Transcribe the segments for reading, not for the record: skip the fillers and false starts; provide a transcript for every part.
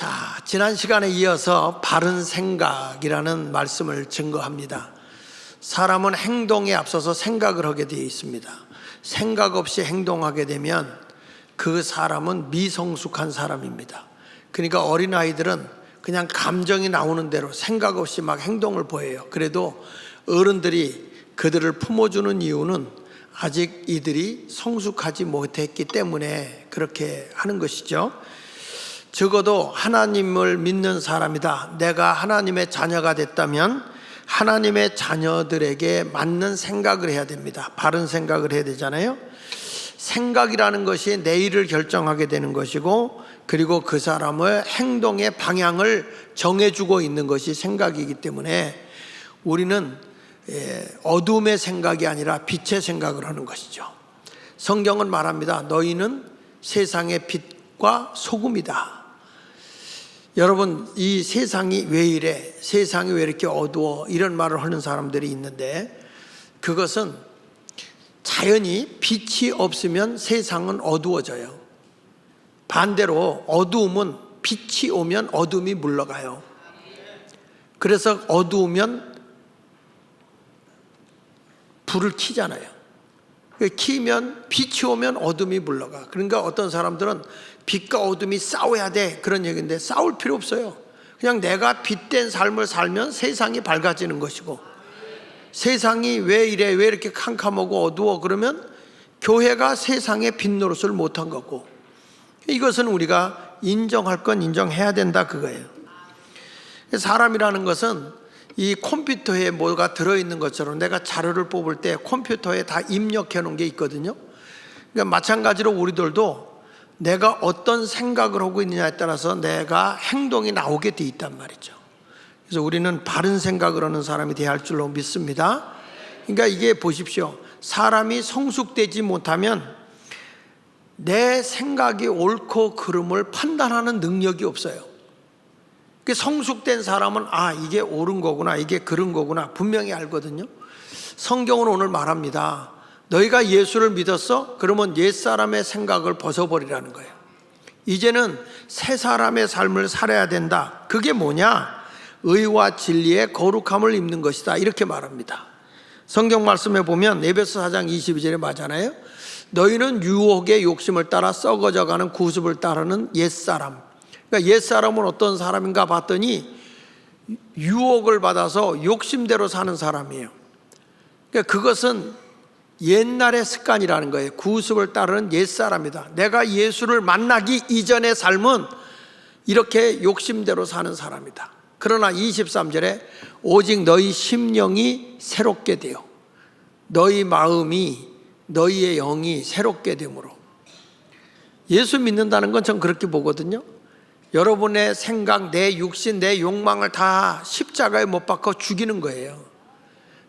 자, 지난 시간에 이어서 바른 생각이라는 말씀을 증거합니다. 사람은 행동에 앞서서 생각을 하게 되어 있습니다. 생각 없이 행동하게 되면 그 사람은 미성숙한 사람입니다. 그러니까 어린아이들은 그냥 감정이 나오는 대로 생각 없이 막 행동을 보여요. 그래도 어른들이 그들을 품어주는 이유는 아직 이들이 성숙하지 못했기 때문에 그렇게 하는 것이죠. 적어도 하나님을 믿는 사람이다, 내가 하나님의 자녀가 됐다면 하나님의 자녀들에게 맞는 생각을 해야 됩니다. 바른 생각을 해야 되잖아요. 생각이라는 것이 내일을 결정하게 되는 것이고, 그리고 그 사람의 행동의 방향을 정해주고 있는 것이 생각이기 때문에 우리는 어둠의 생각이 아니라 빛의 생각을 하는 것이죠. 성경은 말합니다. 너희는 세상의 빛과 소금이다. 여러분, 이 세상이 왜 이래? 세상이 왜 이렇게 어두워? 이런 말을 하는 사람들이 있는데, 그것은 자연히 빛이 없으면 세상은 어두워져요. 반대로 어두움은 빛이 오면 어둠이 물러가요. 그래서 어두우면 불을 켜잖아요. 켜면 빛이 오면 어둠이 물러가. 그러니까 어떤 사람들은 빛과 어둠이 싸워야 돼, 그런 얘기인데 싸울 필요 없어요. 그냥 내가 빛된 삶을 살면 세상이 밝아지는 것이고, 세상이 왜 이래, 왜 이렇게 캄캄하고 어두워, 그러면 교회가 세상의 빛 노릇을 못한 거고, 이것은 우리가 인정할 건 인정해야 된다, 그거예요. 사람이라는 것은 이 컴퓨터에 뭐가 들어있는 것처럼 내가 자료를 뽑을 때 컴퓨터에 다 입력해 놓은 게 있거든요. 그러니까 마찬가지로 우리들도 내가 어떤 생각을 하고 있느냐에 따라서 내가 행동이 나오게 돼 있단 말이죠. 그래서 우리는 바른 생각을 하는 사람이 되어야 할 줄로 믿습니다. 그러니까 이게 보십시오. 사람이 성숙되지 못하면 내 생각이 옳고 그름을 판단하는 능력이 없어요. 성숙된 사람은 이게 옳은 거구나, 이게 그른 거구나 분명히 알거든요. 성경은 오늘 말합니다. 너희가 예수를 믿었어? 그러면 옛사람의 생각을 벗어버리라는 거예요. 이제는 새 사람의 삶을 살아야 된다. 그게 뭐냐? 의와 진리의 거룩함을 입는 것이다, 이렇게 말합니다. 성경 말씀에 보면 에베소 4장 22절에 맞잖아요. 너희는 유혹의 욕심을 따라 썩어져가는 구습을 따르는 옛사람. 그러니까 옛사람은 어떤 사람인가 봤더니 유혹을 받아서 욕심대로 사는 사람이에요. 그러니까 그것은 옛날의 습관이라는 거예요. 구습을 따르는 옛사람이다. 내가 예수를 만나기 이전의 삶은 이렇게 욕심대로 사는 사람이다. 그러나 23절에 오직 너희 심령이 새롭게 되어 너희 마음이, 너희의 영이 새롭게 되므로. 예수 믿는다는 건 전 그렇게 보거든요. 여러분의 생각, 내 육신, 내 욕망을 다 십자가에 못 박아 죽이는 거예요.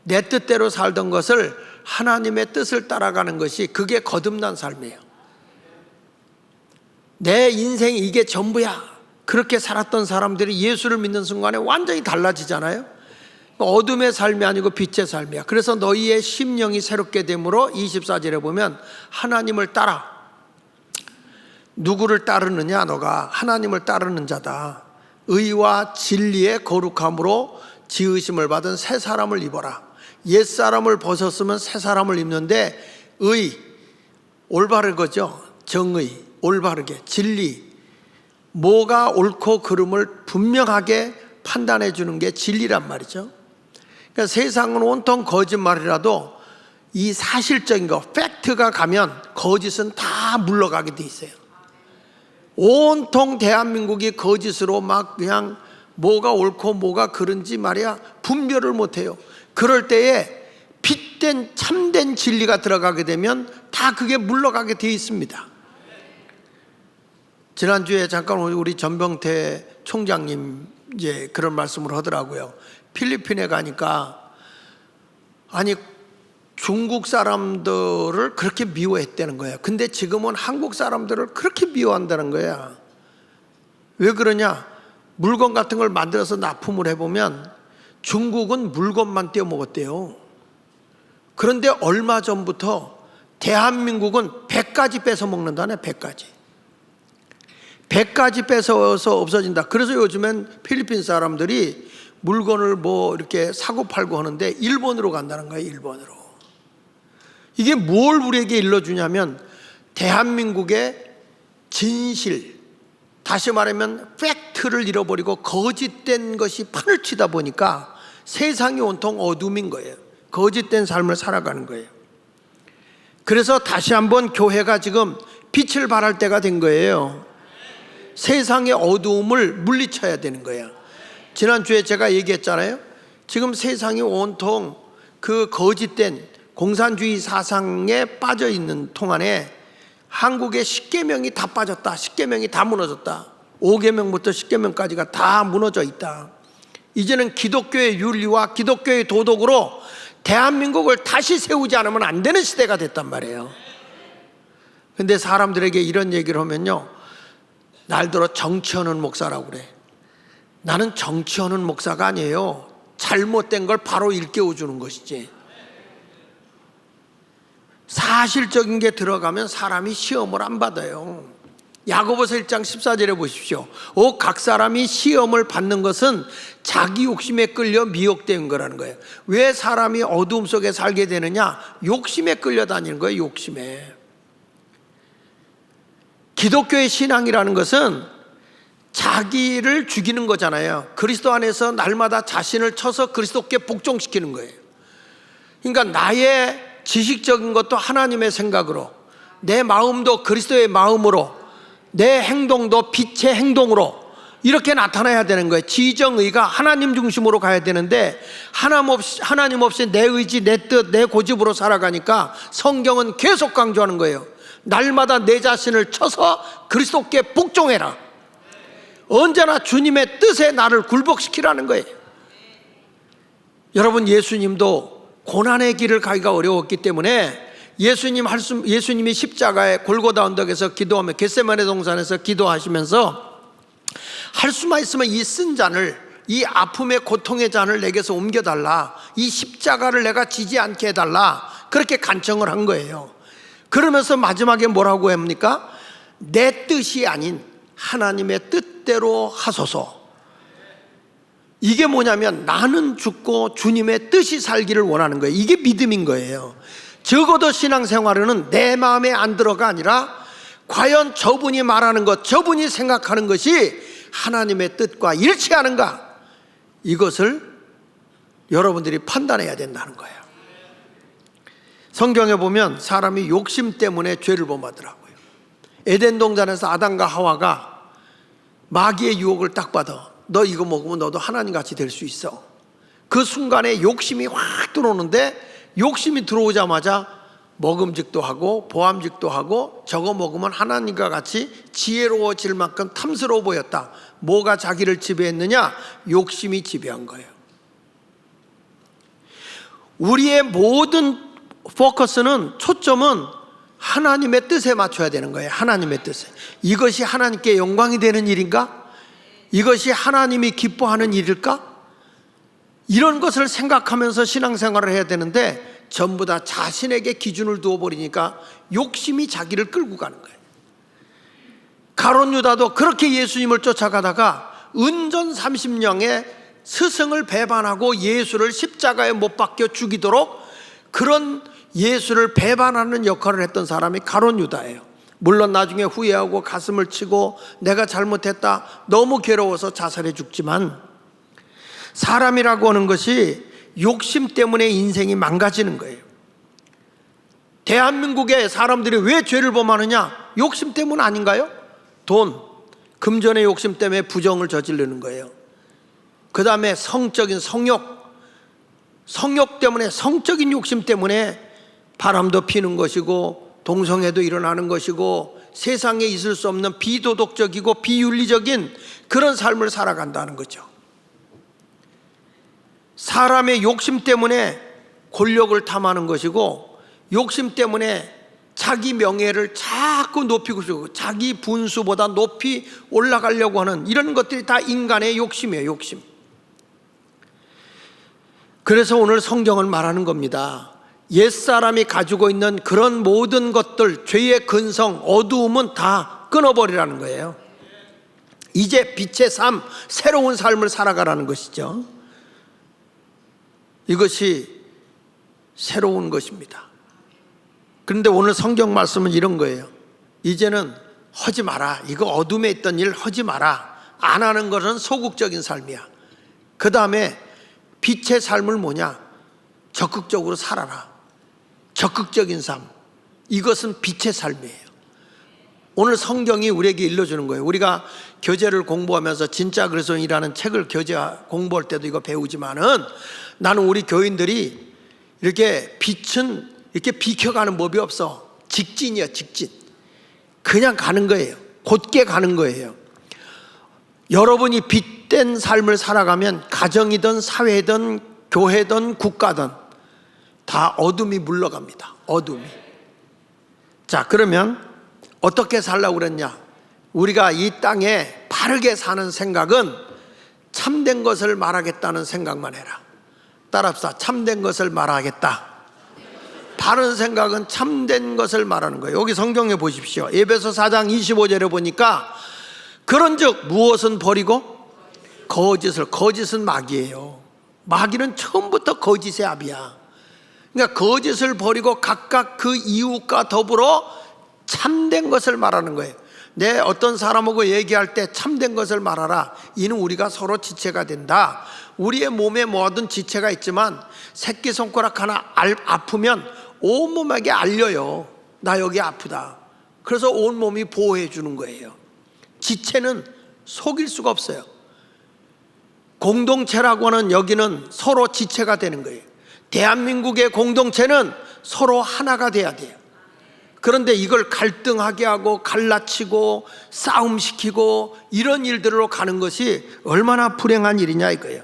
내 뜻대로 살던 것을 하나님의 뜻을 따라가는 것이, 그게 거듭난 삶이에요. 내 인생이 이게 전부야, 그렇게 살았던 사람들이 예수를 믿는 순간에 완전히 달라지잖아요. 어둠의 삶이 아니고 빛의 삶이야. 그래서 너희의 심령이 새롭게 되므로 24절에 보면 하나님을 따라. 누구를 따르느냐? 너가 하나님을 따르는 자다. 의와 진리의 거룩함으로 지으심을 받은 새 사람을 입어라. 옛 사람을 벗었으면 새 사람을 입는데, 의, 올바른 거죠. 정의, 올바르게, 진리, 뭐가 옳고 그름을 분명하게 판단해 주는 게 진리란 말이죠. 그러니까 세상은 온통 거짓말이라도 이 사실적인 거, 팩트가 가면 거짓은 다 물러가게 돼 있어요. 온통 대한민국이 거짓으로 막 그냥 뭐가 옳고 뭐가 그른지 말이야 분별을 못해요. 그럴 때에 빛된 참된 진리가 들어가게 되면 다 그게 물러가게 되어 있습니다. 지난주에 잠깐 우리 전병태 총장님 이제 그런 말씀을 하더라고요. 필리핀에 가니까 중국 사람들을 그렇게 미워했다는 거예요. 근데 지금은 한국 사람들을 그렇게 미워한다는 거야. 왜 그러냐? 물건 같은 걸 만들어서 납품을 해보면 중국은 물건만 떼어먹었대요. 그런데 얼마 전부터 대한민국은 100가지 뺏어 먹는다네. 100가지. 100가지 뺏어서 없어진다. 그래서 요즘엔 필리핀 사람들이 물건을 뭐 이렇게 사고 팔고 하는데 일본으로 간다는 거예요. 일본으로. 이게 뭘 우리에게 일러주냐면 대한민국의 진실, 다시 말하면 팩트를 잃어버리고 거짓된 것이 판을 치다 보니까 세상이 온통 어둠인 거예요. 거짓된 삶을 살아가는 거예요. 그래서 다시 한번 교회가 지금 빛을 발할 때가 된 거예요. 세상의 어두움을 물리쳐야 되는 거예요. 지난주에 제가 얘기했잖아요. 지금 세상이 온통 그 거짓된 공산주의 사상에 빠져 있는 동안에 한국의 10계명이 다 빠졌다. 10계명이 다 무너졌다. 5계명부터 10계명까지가 다 무너져 있다. 이제는 기독교의 윤리와 기독교의 도덕으로 대한민국을 다시 세우지 않으면 안 되는 시대가 됐단 말이에요. 근데 사람들에게 이런 얘기를 하면요, 날들어 정치하는 목사라고 그래. 나는 정치하는 목사가 아니에요. 잘못된 걸 바로 일깨워 주는 것이지. 사실적인 게 들어가면 사람이 시험을 안 받아요. 야고보서 1장 14절에 보십시오. 각 사람이 시험을 받는 것은 자기 욕심에 끌려 미혹된 거라는 거예요. 왜 사람이 어두움 속에 살게 되느냐? 욕심에 끌려다니는 거예요. 욕심에. 기독교의 신앙이라는 것은 자기를 죽이는 거잖아요. 그리스도 안에서 날마다 자신을 쳐서 그리스도께 복종시키는 거예요. 그러니까 나의 지식적인 것도 하나님의 생각으로, 내 마음도 그리스도의 마음으로, 내 행동도 빛의 행동으로 이렇게 나타나야 되는 거예요. 지정의가 하나님 중심으로 가야 되는데 하나님 없이 내 의지, 내 뜻, 내 고집으로 살아가니까 성경은 계속 강조하는 거예요. 날마다 내 자신을 쳐서 그리스도께 복종해라. 언제나 주님의 뜻에 나를 굴복시키라는 거예요. 여러분, 예수님도 고난의 길을 가기가 어려웠기 때문에 예수님이 십자가의 골고다 언덕에서 기도하며 겟세마네 동산에서 기도하시면서 할 수만 있으면 이 쓴 잔을, 이 아픔의 고통의 잔을 내게서 옮겨달라, 이 십자가를 내가 지지 않게 해달라, 그렇게 간청을 한 거예요. 그러면서 마지막에 뭐라고 합니까? 내 뜻이 아닌 하나님의 뜻대로 하소서. 이게 뭐냐면 나는 죽고 주님의 뜻이 살기를 원하는 거예요. 이게 믿음인 거예요. 적어도 신앙생활에는 내 마음에 안 들어가 아니라 과연 저분이 말하는 것, 저분이 생각하는 것이 하나님의 뜻과 일치하는가, 이것을 여러분들이 판단해야 된다는 거예요. 성경에 보면 사람이 욕심 때문에 죄를 범하더라고요. 에덴 동산에서 아담과 하와가 마귀의 유혹을 딱 받아. 너 이거 먹으면 너도 하나님같이 될 수 있어. 그 순간에 욕심이 확 들어오는데, 욕심이 들어오자마자 먹음직도 하고 보암직도 하고 저거 먹으면 하나님과 같이 지혜로워질 만큼 탐스러워 보였다. 뭐가 자기를 지배했느냐? 욕심이 지배한 거예요. 우리의 모든 포커스는, 초점은 하나님의 뜻에 맞춰야 되는 거예요. 하나님의 뜻에. 이것이 하나님께 영광이 되는 일인가? 이것이 하나님이 기뻐하는 일일까? 이런 것을 생각하면서 신앙생활을 해야 되는데 전부 다 자신에게 기준을 두어버리니까 욕심이 자기를 끌고 가는 거예요. 가룟 유다도 그렇게 예수님을 쫓아가다가 은전 30냥의 스승을 배반하고 예수를 십자가에 못 박혀 죽이도록 그런 예수를 배반하는 역할을 했던 사람이 가룟 유다예요. 물론 나중에 후회하고 가슴을 치고 내가 잘못했다, 너무 괴로워서 자살해 죽지만, 사람이라고 하는 것이 욕심 때문에 인생이 망가지는 거예요. 대한민국의 사람들이 왜 죄를 범하느냐? 욕심 때문 아닌가요? 돈, 금전의 욕심 때문에 부정을 저지르는 거예요. 그 다음에 성적인 성욕 때문에, 성적인 욕심 때문에 바람도 피는 것이고 동성애도 일어나는 것이고 세상에 있을 수 없는 비도덕적이고 비윤리적인 그런 삶을 살아간다는 거죠. 사람의 욕심 때문에 권력을 탐하는 것이고, 욕심 때문에 자기 명예를 자꾸 높이고 싶고 자기 분수보다 높이 올라가려고 하는 이런 것들이 다 인간의 욕심이에요. 욕심. 그래서 오늘 성경은 말하는 겁니다. 옛사람이 가지고 있는 그런 모든 것들, 죄의 근성, 어두움은 다 끊어버리라는 거예요. 이제 빛의 삶, 새로운 삶을 살아가라는 것이죠. 이것이 새로운 것입니다. 그런데 오늘 성경 말씀은 이런 거예요. 이제는 하지 마라. 이거 어둠에 있던 일 하지 마라. 안 하는 것은 소극적인 삶이야. 그 다음에 빛의 삶을 뭐냐? 적극적으로 살아라. 적극적인 삶. 이것은 빛의 삶이에요. 오늘 성경이 우리에게 일러주는 거예요. 우리가 교재를 공부하면서 진짜 그리스도인이라는 책을 교재 공부할 때도 이거 배우지만은 나는 우리 교인들이 이렇게 빛은 이렇게 비켜가는 법이 없어. 직진이야, 직진. 그냥 가는 거예요. 곧게 가는 거예요. 여러분이 빛된 삶을 살아가면 가정이든 사회든 교회든 국가든 다 어둠이 물러갑니다. 어둠이. 자, 그러면 어떻게 살라고 그랬냐? 우리가 이 땅에 바르게 사는 생각은 참된 것을 말하겠다는 생각만 해라. 따라합시다. 참된 것을 말하겠다. 바른 생각은 참된 것을 말하는 거예요. 여기 성경에 보십시오. 에베소 4장 25절에 보니까 그런즉 무엇은 버리고 거짓을. 거짓은 마귀예요. 마귀는 처음부터 거짓의 압이야. 그러니까 거짓을 버리고 각각 그 이웃과 더불어 참된 것을 말하는 거예요. 내 어떤 사람하고 얘기할 때 참된 것을 말하라. 이는 우리가 서로 지체가 된다. 우리의 몸에 모든 지체가 있지만 새끼손가락 하나 아프면 온몸에게 알려요. 나 여기 아프다. 그래서 온몸이 보호해 주는 거예요. 지체는 속일 수가 없어요. 공동체라고 하는 여기는 서로 지체가 되는 거예요. 대한민국의 공동체는 서로 하나가 돼야 돼요. 그런데 이걸 갈등하게 하고 갈라치고 싸움시키고 이런 일들로 가는 것이 얼마나 불행한 일이냐 이거예요.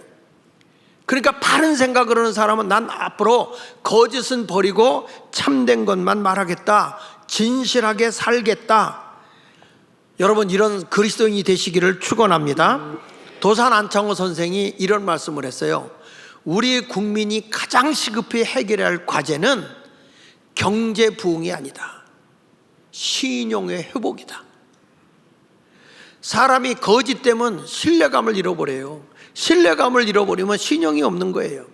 그러니까 바른 생각을 하는 사람은 난 앞으로 거짓은 버리고 참된 것만 말하겠다. 진실하게 살겠다. 여러분, 이런 그리스도인이 되시기를 축원합니다. 도산 안창호 선생이 이런 말씀을 했어요. 우리 국민이 가장 시급히 해결해야 할 과제는 경제 부흥이 아니다. 신용의 회복이다. 사람이 거짓되면 신뢰감을 잃어버려요. 신뢰감을 잃어버리면 신용이 없는 거예요.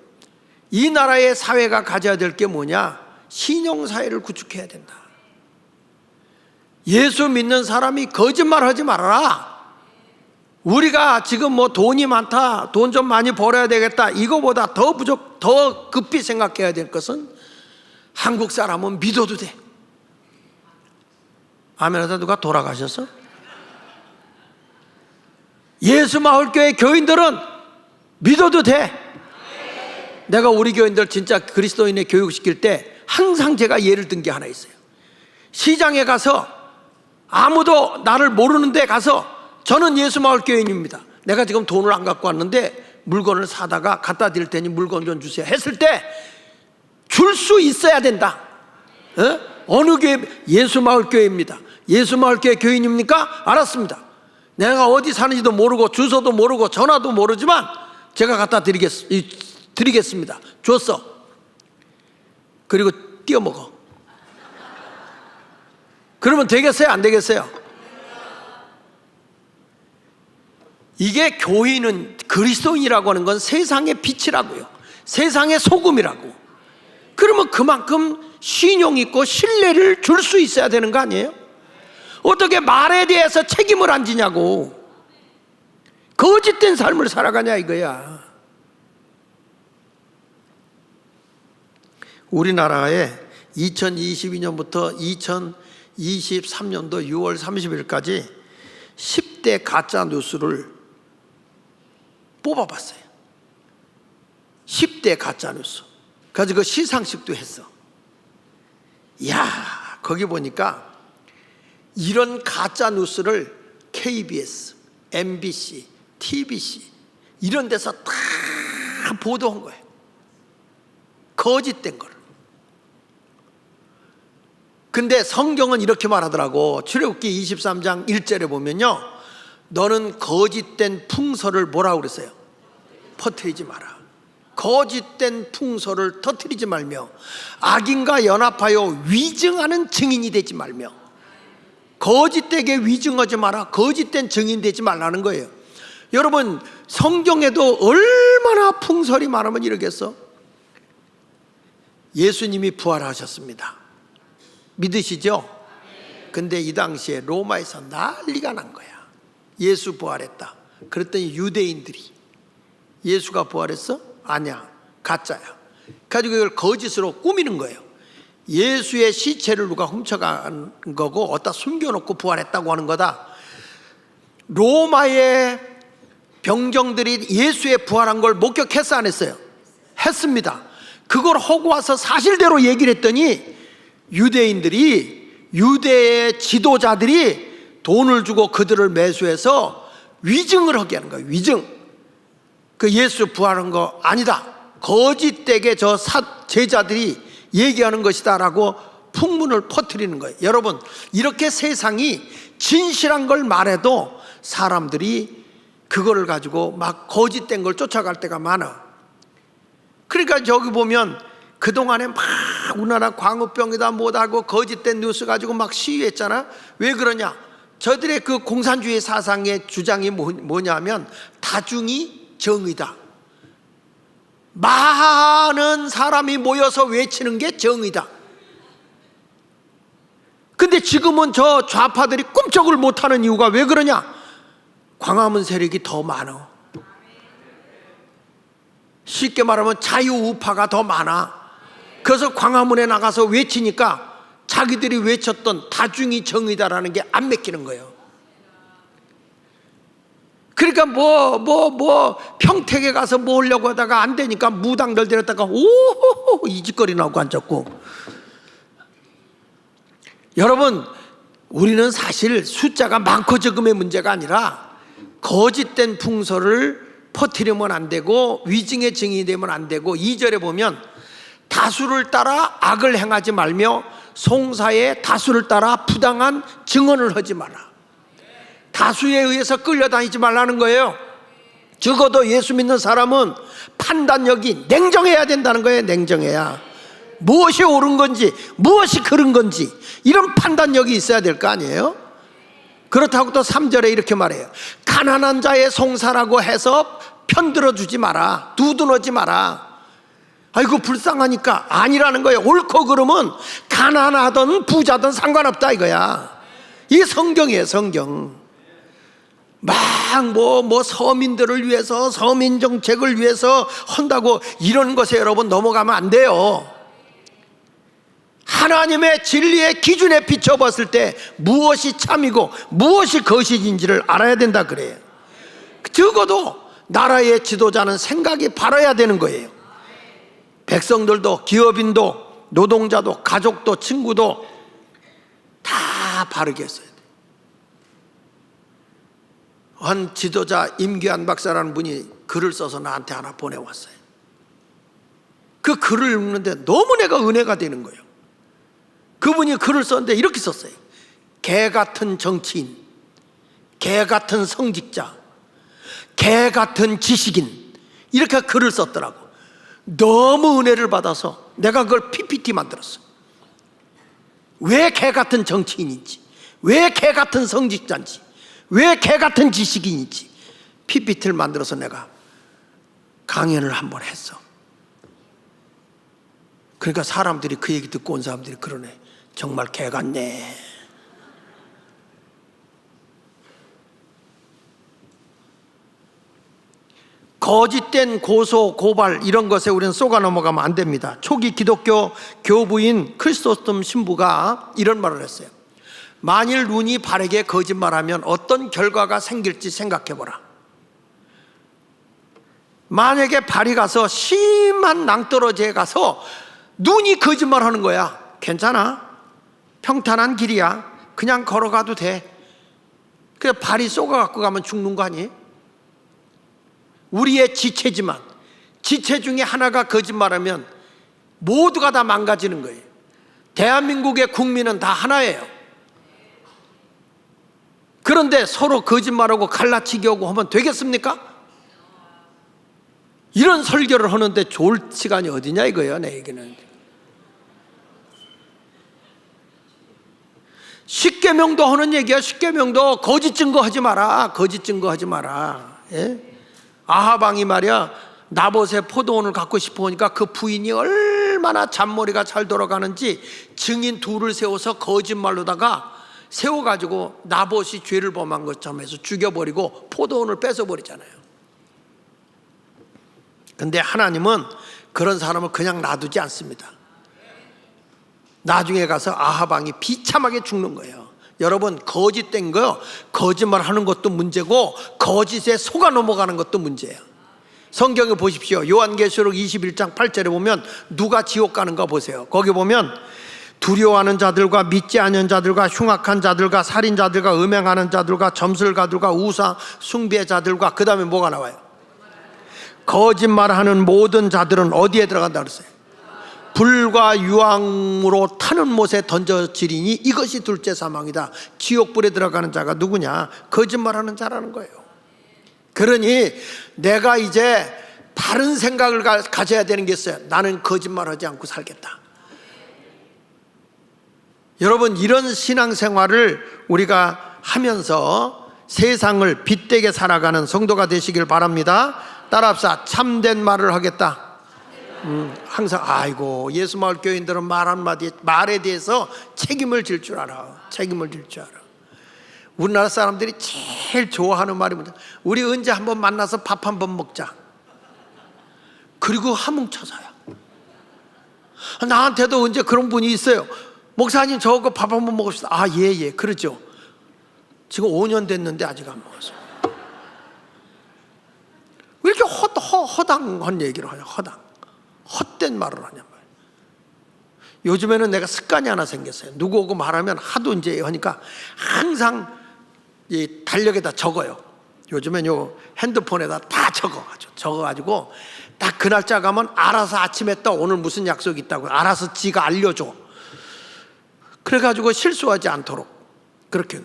이 나라의 사회가 가져야 될 게 뭐냐? 신용사회를 구축해야 된다. 예수 믿는 사람이 거짓말하지 말아라. 우리가 지금 뭐 돈이 많다, 돈 좀 많이 벌어야 되겠다, 이거보다 더 급히 생각해야 될 것은 한국 사람은 믿어도 돼. 아멘하다. 누가 돌아가셨어? 예수마을교회 교인들은 믿어도 돼. 내가 우리 교인들 진짜 그리스도인의 교육시킬 때 항상 제가 예를 든 게 하나 있어요. 시장에 가서 아무도 나를 모르는 데 가서 저는 예수마을교인입니다. 내가 지금 돈을 안 갖고 왔는데 물건을 사다가 갖다 드릴 테니 물건 좀 주세요 했을 때 줄 수 있어야 된다. 어느 교회? 예수마을교회입니다. 예수마을교회 교인입니까? 알았습니다. 내가 어디 사는지도 모르고 주소도 모르고 전화도 모르지만 제가 갖다 드리겠습니다. 줬어. 그리고 띄어먹어. 그러면 되겠어요? 안 되겠어요? 이게 교인은, 그리스도인이라고 하는 건 세상의 빛이라고요. 세상의 소금이라고. 그러면 그만큼 신용 있고 신뢰를 줄 수 있어야 되는 거 아니에요? 어떻게 말에 대해서 책임을 안 지냐고. 거짓된 삶을 살아가냐 이거야. 우리나라에 2022년부터 2023년도 6월 30일까지 10대 가짜 뉴스를 뽑아봤어요. 10대 가짜 뉴스. 그래서 그 시상식도 했어. 이야, 거기 보니까 이런 가짜 뉴스를 KBS, MBC, TBC 이런 데서 다 보도한 거예요. 거짓된 거를. 근데 성경은 이렇게 말하더라고. 출애굽기 23장 1절에 보면요, 너는 거짓된 풍설을 뭐라고 그랬어요? 퍼뜨리지 마라. 거짓된 풍설을 터뜨리지 말며 악인과 연합하여 위증하는 증인이 되지 말며. 거짓되게 위증하지 마라. 거짓된 증인되지 말라는 거예요. 여러분, 성경에도 얼마나 풍설이 많으면 이러겠어? 예수님이 부활하셨습니다. 믿으시죠? 근데 이 당시에 로마에서 난리가 난 거야. 예수 부활했다. 그랬더니 유대인들이 예수가 부활했어? 아니야, 가짜야. 가지고 이걸 거짓으로 꾸미는 거예요. 예수의 시체를 누가 훔쳐간 거고 어디다 숨겨놓고 부활했다고 하는 거다. 로마의 병정들이 예수의 부활한 걸 목격했어, 안 했어요? 했습니다. 그걸 하고 와서 사실대로 얘기를 했더니 유대인들이, 유대의 지도자들이 돈을 주고 그들을 매수해서 위증을 하게 하는 거예요. 위증. 그 예수 부활한 거 아니다, 거짓되게 저 제자들이 얘기하는 것이다 라고 풍문을 퍼뜨리는 거예요. 여러분, 이렇게 세상이 진실한 걸 말해도 사람들이 그거를 가지고 막 거짓된 걸 쫓아갈 때가 많아. 그러니까 저기 보면 그동안에 막 우리나라 광우병이다 뭐다고 거짓된 뉴스 가지고 막 시위했잖아. 왜 그러냐? 저들의 그 공산주의 사상의 주장이 뭐냐면 다중이 정의다. 많은 사람이 모여서 외치는 게 정의다. 근데 지금은 저 좌파들이 꿈쩍을 못하는 이유가 왜 그러냐? 광화문 세력이 더 많아. 쉽게 말하면 자유우파가 더 많아. 그래서 광화문에 나가서 외치니까 자기들이 외쳤던 다중이 정의다라는 게 안 맥히는 거예요. 그러니까 평택에 가서 뭐 하려고 하다가 안 되니까 무당들 데렸다가 오호호 이 짓거리 나오고 앉았고. 여러분, 우리는 사실 숫자가 많고 적음의 문제가 아니라 거짓된 풍설을 퍼뜨리면 안 되고 위증의 증인이 되면 안 되고, 2절에 보면 다수를 따라 악을 행하지 말며 송사의 다수를 따라 부당한 증언을 하지 마라. 다수에 의해서 끌려다니지 말라는 거예요. 적어도 예수 믿는 사람은 판단력이 냉정해야 된다는 거예요. 냉정해야. 무엇이 옳은 건지 무엇이 그른 건지 이런 판단력이 있어야 될 거 아니에요. 그렇다고 또 3절에 이렇게 말해요. 가난한 자의 송사라고 해서 편들어 주지 마라. 두둔하지 마라. 아이고 불쌍하니까. 아니라는 거예요. 옳고 그름은 가난하든 부자든 상관없다 이거야. 이 성경이에요. 성경. 막 서민들을 위해서 서민 정책을 위해서 한다고 이런 것에 여러분 넘어가면 안 돼요. 하나님의 진리의 기준에 비춰봤을 때 무엇이 참이고 무엇이 거짓인지를 알아야 된다 그래요. 적어도 나라의 지도자는 생각이 바라야 되는 거예요. 백성들도 기업인도 노동자도 가족도 친구도 다 바르게 했어야 돼요. 한 지도자 임기환 박사라는 분이 글을 써서 나한테 하나 보내왔어요. 그 글을 읽는데 너무 내가 은혜가 되는 거예요. 그분이 글을 썼는데 이렇게 썼어요. 개 같은 정치인, 개 같은 성직자, 개 같은 지식인, 이렇게 글을 썼더라고. 너무 은혜를 받아서 내가 그걸 PPT 만들었어. 왜 개 같은 정치인인지, 왜 개 같은 성직자인지, 왜 개 같은 지식인인지 PPT를 만들어서 내가 강연을 한번 했어. 그러니까 사람들이 그 얘기 듣고 온 사람들이 그러네. 정말 개 같네. 거짓된 고소, 고발 이런 것에 우리는 쏘가 넘어가면 안 됩니다. 초기 기독교 교부인 크리스토스톰 신부가 이런 말을 했어요. 만일 눈이 바르게 거짓말하면 어떤 결과가 생길지 생각해보라. 만약에 발이 가서 심한 낭떠러지에 가서 눈이 거짓말하는 거야. 괜찮아. 평탄한 길이야. 그냥 걸어가도 돼. 그냥 발이 쏘가갖고 가면 죽는 거 아니에요? 우리의 지체지만 지체 중에 하나가 거짓말하면 모두가 다 망가지는 거예요. 대한민국의 국민은 다 하나예요. 그런데 서로 거짓말하고 갈라치기 하고 하면 되겠습니까? 이런 설교를 하는데 좋을 시간이 어디냐 이거예요. 내 얘기는. 십계명도 하는 얘기야. 십계명도 거짓 증거하지 마라. 거짓 증거하지 마라. 예? 아합 왕이 말이야, 나봇의 포도원을 갖고 싶어 하니까 그 부인이 얼마나 잔머리가 잘 돌아가는지 증인 둘을 세워서 거짓말로다가 세워가지고 나봇이 죄를 범한 것처럼 해서 죽여버리고 포도원을 뺏어버리잖아요. 근데 하나님은 그런 사람을 그냥 놔두지 않습니다. 나중에 가서 아합 왕이 비참하게 죽는 거예요. 여러분, 거짓된 거, 거짓말 하는 것도 문제고 거짓에 속아 넘어가는 것도 문제예요. 성경에 보십시오. 요한계시록 21장 8절에 보면 누가 지옥 가는가 보세요. 거기 보면 두려워하는 자들과 믿지 않는 자들과 흉악한 자들과 살인자들과 음행하는 자들과 점술가들과 우상 숭배자들과, 그 다음에 뭐가 나와요? 거짓말하는 모든 자들은 어디에 들어간다 그랬어요? 불과 유황으로 타는 못에 던져지리니 이것이 둘째 사망이다. 지옥불에 들어가는 자가 누구냐? 거짓말하는 자라는 거예요. 그러니 내가 이제 다른 생각을 가져야 되는 게 있어요. 나는 거짓말하지 않고 살겠다. 여러분, 이런 신앙생활을 우리가 하면서 세상을 빛되게 살아가는 성도가 되시길 바랍니다. 따라합시다. 참된 말을 하겠다. 항상 아이고, 예수마을교인들은 말 한마디, 말에 대해서 책임을 질 줄 알아. 책임을 질 줄 알아. 우리나라 사람들이 제일 좋아하는 말이 뭐냐? 우리 언제 한번 만나서 밥 한번 먹자. 그리고 한뭉쳐서야. 나한테도 언제 그런 분이 있어요. 목사님, 저거 밥 한번 먹읍시다. 아, 예, 그러죠. 지금 5년 됐는데 아직 안 먹었어요. 왜 이렇게 허당한 얘기를 하냐? 헛된 말을 하냐 말이야. 요즘에는 내가 습관이 하나 생겼어요. 누구 오고 말하면 하도 이제 하니까 항상 이 달력에다 적어요. 요즘엔 요 핸드폰에다 다 적어가지고 딱 그 날짜 가면 알아서 아침에 또 오늘 무슨 약속이 있다고 알아서 지가 알려줘. 그래가지고 실수하지 않도록 그렇게.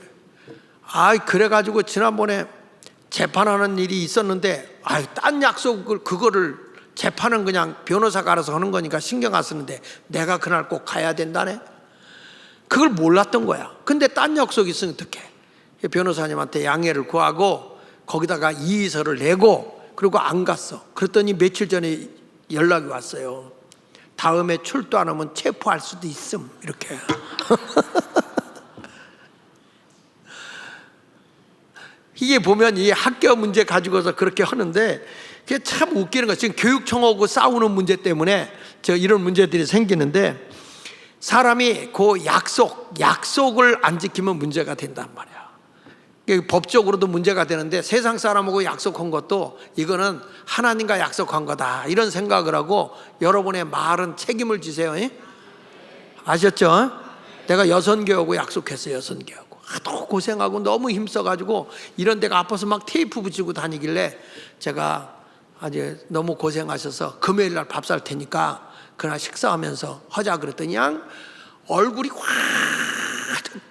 그래가지고 지난번에 재판하는 일이 있었는데, 딴 약속을, 그거를 재판은 그냥 변호사가 알아서 하는 거니까 신경 안 쓰는데 내가 그날 꼭 가야 된다네? 그걸 몰랐던 거야. 근데 딴 약속이 있으면 어떡해? 변호사님한테 양해를 구하고 거기다가 이의서를 내고 그리고 안 갔어. 그랬더니 며칠 전에 연락이 왔어요. 다음에 출두 안 하면 체포할 수도 있음, 이렇게. 이게 보면 이 학교 문제 가지고서 그렇게 하는데 그게 참 웃기는 거예요. 지금 교육청하고 싸우는 문제 때문에 이런 문제들이 생기는데, 사람이 그 약속을 안 지키면 문제가 된단 말이야. 법적으로도 문제가 되는데 세상 사람하고 약속한 것도 이거는 하나님과 약속한 거다, 이런 생각을 하고 여러분의 말은 책임을 지세요. 아셨죠? 내가 여선교하고 약속했어요. 여선교하고 하도 고생하고 너무 힘써가지고 이런 데가 아파서 막 테이프 붙이고 다니길래 제가 아주 너무 고생하셔서 금요일 날 밥 살 테니까 그날 식사하면서 하자 그랬더니 그냥 얼굴이 확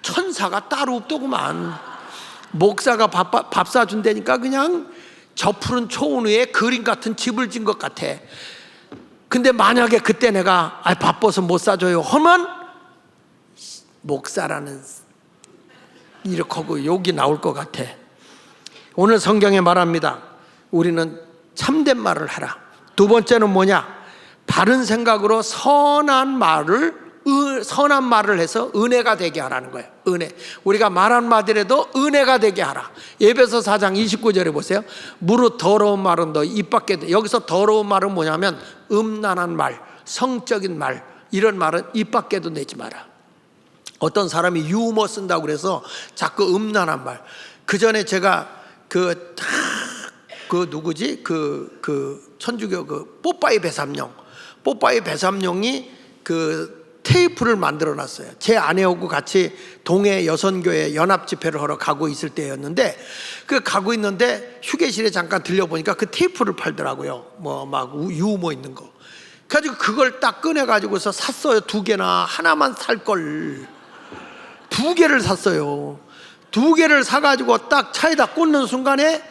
천사가 따로 없더구만. 목사가 밥 사준다니까 그냥 저 푸른 초원 위에 그림 같은 집을 진 것 같아. 근데 만약에 그때 내가 바빠서 못 사줘요 하면 목사라는 이렇게 하고 욕이 나올 것 같아. 오늘 성경에 말합니다. 우리는 참된 말을 하라. 두 번째는 뭐냐? 바른 생각으로 선한 말을 해서 은혜가 되게 하라는 거예요. 은혜. 우리가 말 한마디라도 은혜가 되게 하라. 에베소 4장 29절에 보세요. 무릇 더러운 말은 너 입 밖에. 여기서 더러운 말은 뭐냐면 음란한 말, 성적인 말, 이런 말은 입 밖에도 내지 마라. 어떤 사람이 유머 쓴다고 그래서 자꾸 음란한 말. 그 전에 제가 그 누구지? 그 천주교 뽀빠이 배삼룡이 그 테이프를 만들어 놨어요. 제 아내하고 같이 동해 여선교회 연합 집회를 하러 가고 있을 때였는데, 가고 있는데 휴게실에 잠깐 들려보니까 그 테이프를 팔더라고요. 뭐 막 유머 있는 거. 그래가지고 그걸 딱 꺼내가지고서 샀어요. 2개나. 하나만 살 걸. 2개를 샀어요. 2개를 사가지고 딱 차에다 꽂는 순간에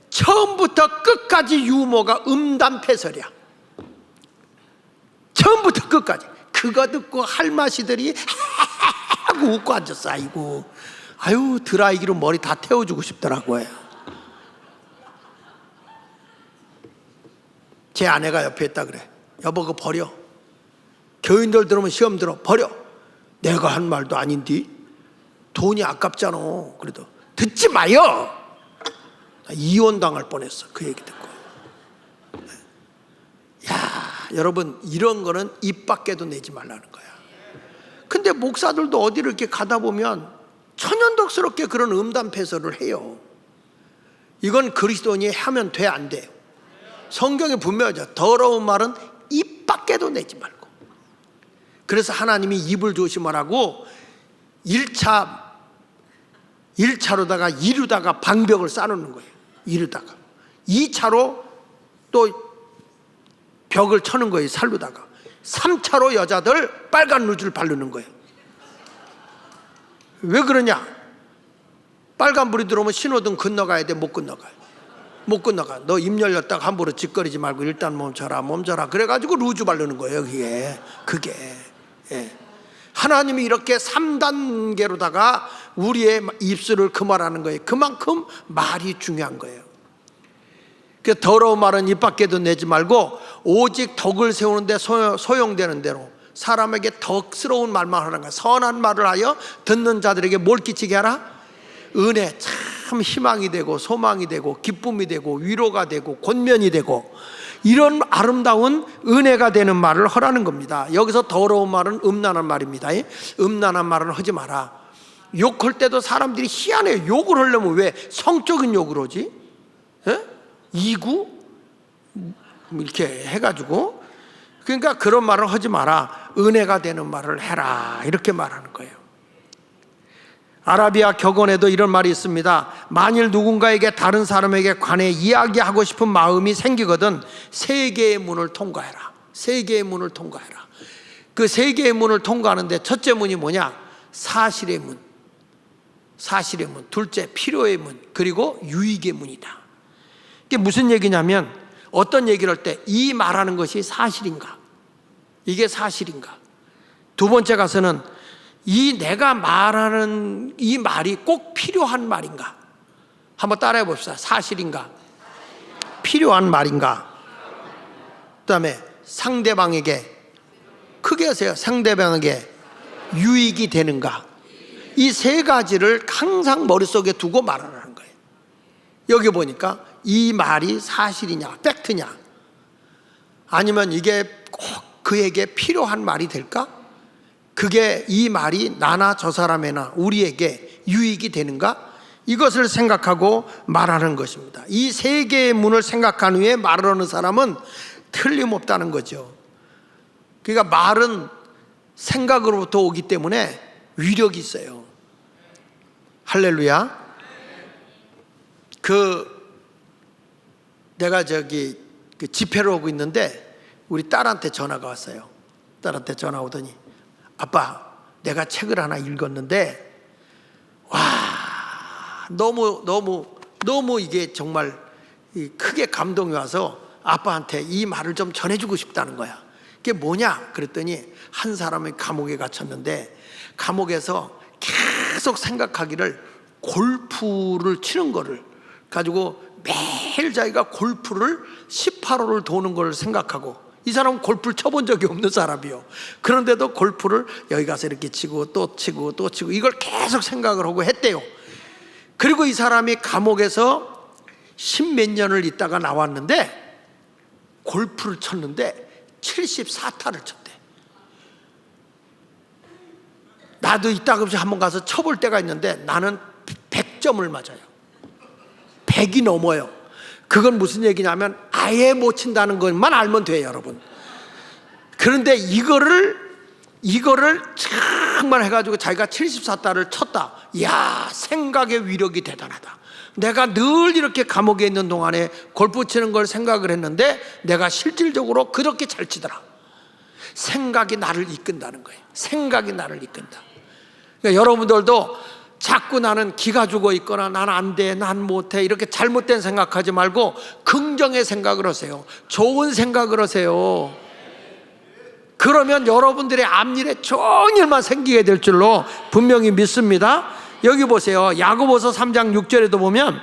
처음부터 끝까지 유머가 음담패설이야. 처음부터 끝까지. 그거 듣고 할마시들이 하고 웃고 앉았어. 아유 드라이기로 머리 다 태워주고 싶더라고요. 제 아내가 옆에 있다 그래. 여보 그거 버려. 교인들 들으면 시험 들어. 버려. 내가 한 말도 아닌데 돈이 아깝잖아. 그래도 듣지 마요. 이혼당할 뻔했어. 그 얘기 듣고. 야 여러분 이런 거는 입 밖에도 내지 말라는 거야. 근데 목사들도 어디를 이렇게 가다 보면 천연덕스럽게 그런 음담패설을 해요. 이건 그리스도인이 하면 돼 안 돼요? 성경에 분명하죠. 더러운 말은 입 밖에도 내지 말고. 그래서 하나님이 입을 조심하라고 1차로다가 이루다가 방벽을 쌓아놓는 거예요. 이루다가 2차로 또 벽을 쳐는 거예요. 살루다가 3차로 여자들 빨간 루즈를 바르는 거예요. 왜 그러냐? 빨간불이 들어오면 신호등 건너가야 돼. 못 건너가요. 못 건너가. 너 입 열렸다가 함부로 짓거리지 말고 일단 멈춰라. 그래가지고 루즈 바르는 거예요. 그게 예. 하나님이 이렇게 3단계로다가 우리의 입술을 금하라는 거예요. 그만큼 말이 중요한 거예요. 그 더러운 말은 입 밖에도 내지 말고 오직 덕을 세우는데 소용되는 대로 사람에게 덕스러운 말만 하는 거야. 선한 말을 하여 듣는 자들에게 뭘 끼치게 하라? 은혜. 참 희망이 되고 소망이 되고 기쁨이 되고 위로가 되고 권면이 되고 이런 아름다운 은혜가 되는 말을 하라는 겁니다. 여기서 더러운 말은 음란한 말입니다. 음란한 말은 하지 마라. 욕할 때도 사람들이 희한해요. 욕을 하려면 왜 성적인 욕을 하지? 이구? 이렇게 해가지고. 그러니까 그런 말을 하지 마라. 은혜가 되는 말을 해라. 이렇게 말하는 거예요. 아라비아 격언에도 이런 말이 있습니다. 만일 누군가에게 다른 사람에게 관해 이야기하고 싶은 마음이 생기거든 세 개의 문을 통과해라. 세 개의 문을 통과해라. 그 세 개의 문을 통과하는데 첫째 문이 뭐냐? 사실의 문. 사실의 문. 둘째 필요의 문. 그리고 유익의 문이다. 이게 무슨 얘기냐면 어떤 얘기를 할 때 이 말하는 것이 사실인가? 이게 사실인가? 두 번째 가서는 내가 말하는 이 말이 꼭 필요한 말인가? 한번 따라해 봅시다. 사실인가? 필요한 말인가? 그 다음에 상대방에게, 크게 하세요. 상대방에게 유익이 되는가? 이 세 가지를 항상 머릿속에 두고 말하는 거예요. 여기 보니까 이 말이 사실이냐, 팩트냐, 아니면 이게 꼭 그에게 필요한 말이 될까? 그게 이 말이 나나 저 사람이나 우리에게 유익이 되는가? 이것을 생각하고 말하는 것입니다. 이 세 개의 문을 생각한 후에 말을 하는 사람은 틀림없다는 거죠. 그러니까 말은 생각으로부터 오기 때문에 위력이 있어요. 할렐루야. 내가 집회를 오고 있는데 우리 딸한테 전화가 왔어요. 딸한테 전화 오더니 아빠, 내가 책을 하나 읽었는데 와, 너무 이게 정말 크게 감동이 와서 아빠한테 이 말을 좀 전해주고 싶다는 거야. 그게 뭐냐? 그랬더니 한 사람이 감옥에 갇혔는데 감옥에서 계속 생각하기를 골프를 치는 거를 가지고 매일 자기가 골프를 18홀을 도는 걸 생각하고, 이 사람은 골프를 쳐본 적이 없는 사람이요. 그런데도 골프를 여기 가서 이렇게 치고 또 치고 또 치고 이걸 계속 생각을 하고 했대요. 그리고 이 사람이 감옥에서 10몇 년을 있다가 나왔는데 골프를 쳤는데 74타를 쳤대. 나도 이따금씩 한번 가서 쳐볼 때가 있는데 나는 100점을 맞아요. 100이 넘어요. 그건 무슨 얘기냐면 아예 못 친다는 것만 알면 돼요, 여러분. 그런데 이거를 정말 해가지고 자기가 74달을 쳤다. 이야, 생각의 위력이 대단하다. 내가 늘 이렇게 감옥에 있는 동안에 골프 치는 걸 생각을 했는데 내가 실질적으로 그렇게 잘 치더라. 생각이 나를 이끈다는 거예요. 생각이 나를 이끈다. 그러니까 여러분들도 자꾸 나는 기가 죽어 있거나 난 안 돼, 난 못해, 이렇게 잘못된 생각하지 말고 긍정의 생각을 하세요. 좋은 생각을 하세요. 그러면 여러분들의 앞일에 좋은 일만 생기게 될 줄로 분명히 믿습니다. 여기 보세요. 야고보서 3장 6절에도 보면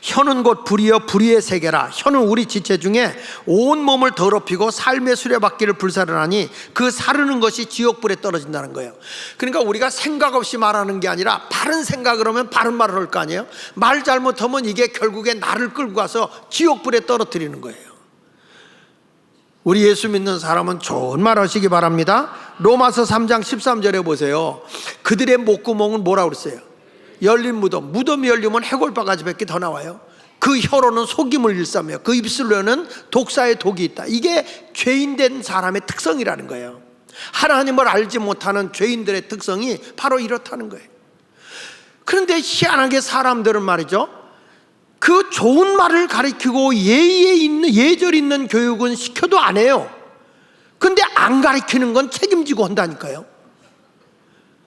혀는 곧 불이여 불의의 세계라. 혀는 우리 지체 중에 온 몸을 더럽히고 삶의 수레바퀴를 불사르나니 그 사르는 것이 지옥불에 떨어진다는 거예요. 그러니까 우리가 생각 없이 말하는 게 아니라 바른 생각을 하면 바른 말을 할 거 아니에요. 말 잘못하면 이게 결국에 나를 끌고 가서 지옥불에 떨어뜨리는 거예요. 우리 예수 믿는 사람은 좋은 말 하시기 바랍니다. 로마서 3장 13절에 보세요. 그들의 목구멍은 뭐라고 그랬어요? 열린 무덤. 무덤이 열리면 해골바가지밖에 더 나와요. 그 혀로는 속임을 일삼며 그 입술로는 독사의 독이 있다. 이게 죄인된 사람의 특성이라는 거예요. 하나님을 알지 못하는 죄인들의 특성이 바로 이렇다는 거예요. 그런데 희한하게 사람들은 말이죠, 그 좋은 말을 가르치고 예절 있는 교육은 시켜도 안 해요. 근데 안 가르치는 건 책임지고 한다니까요.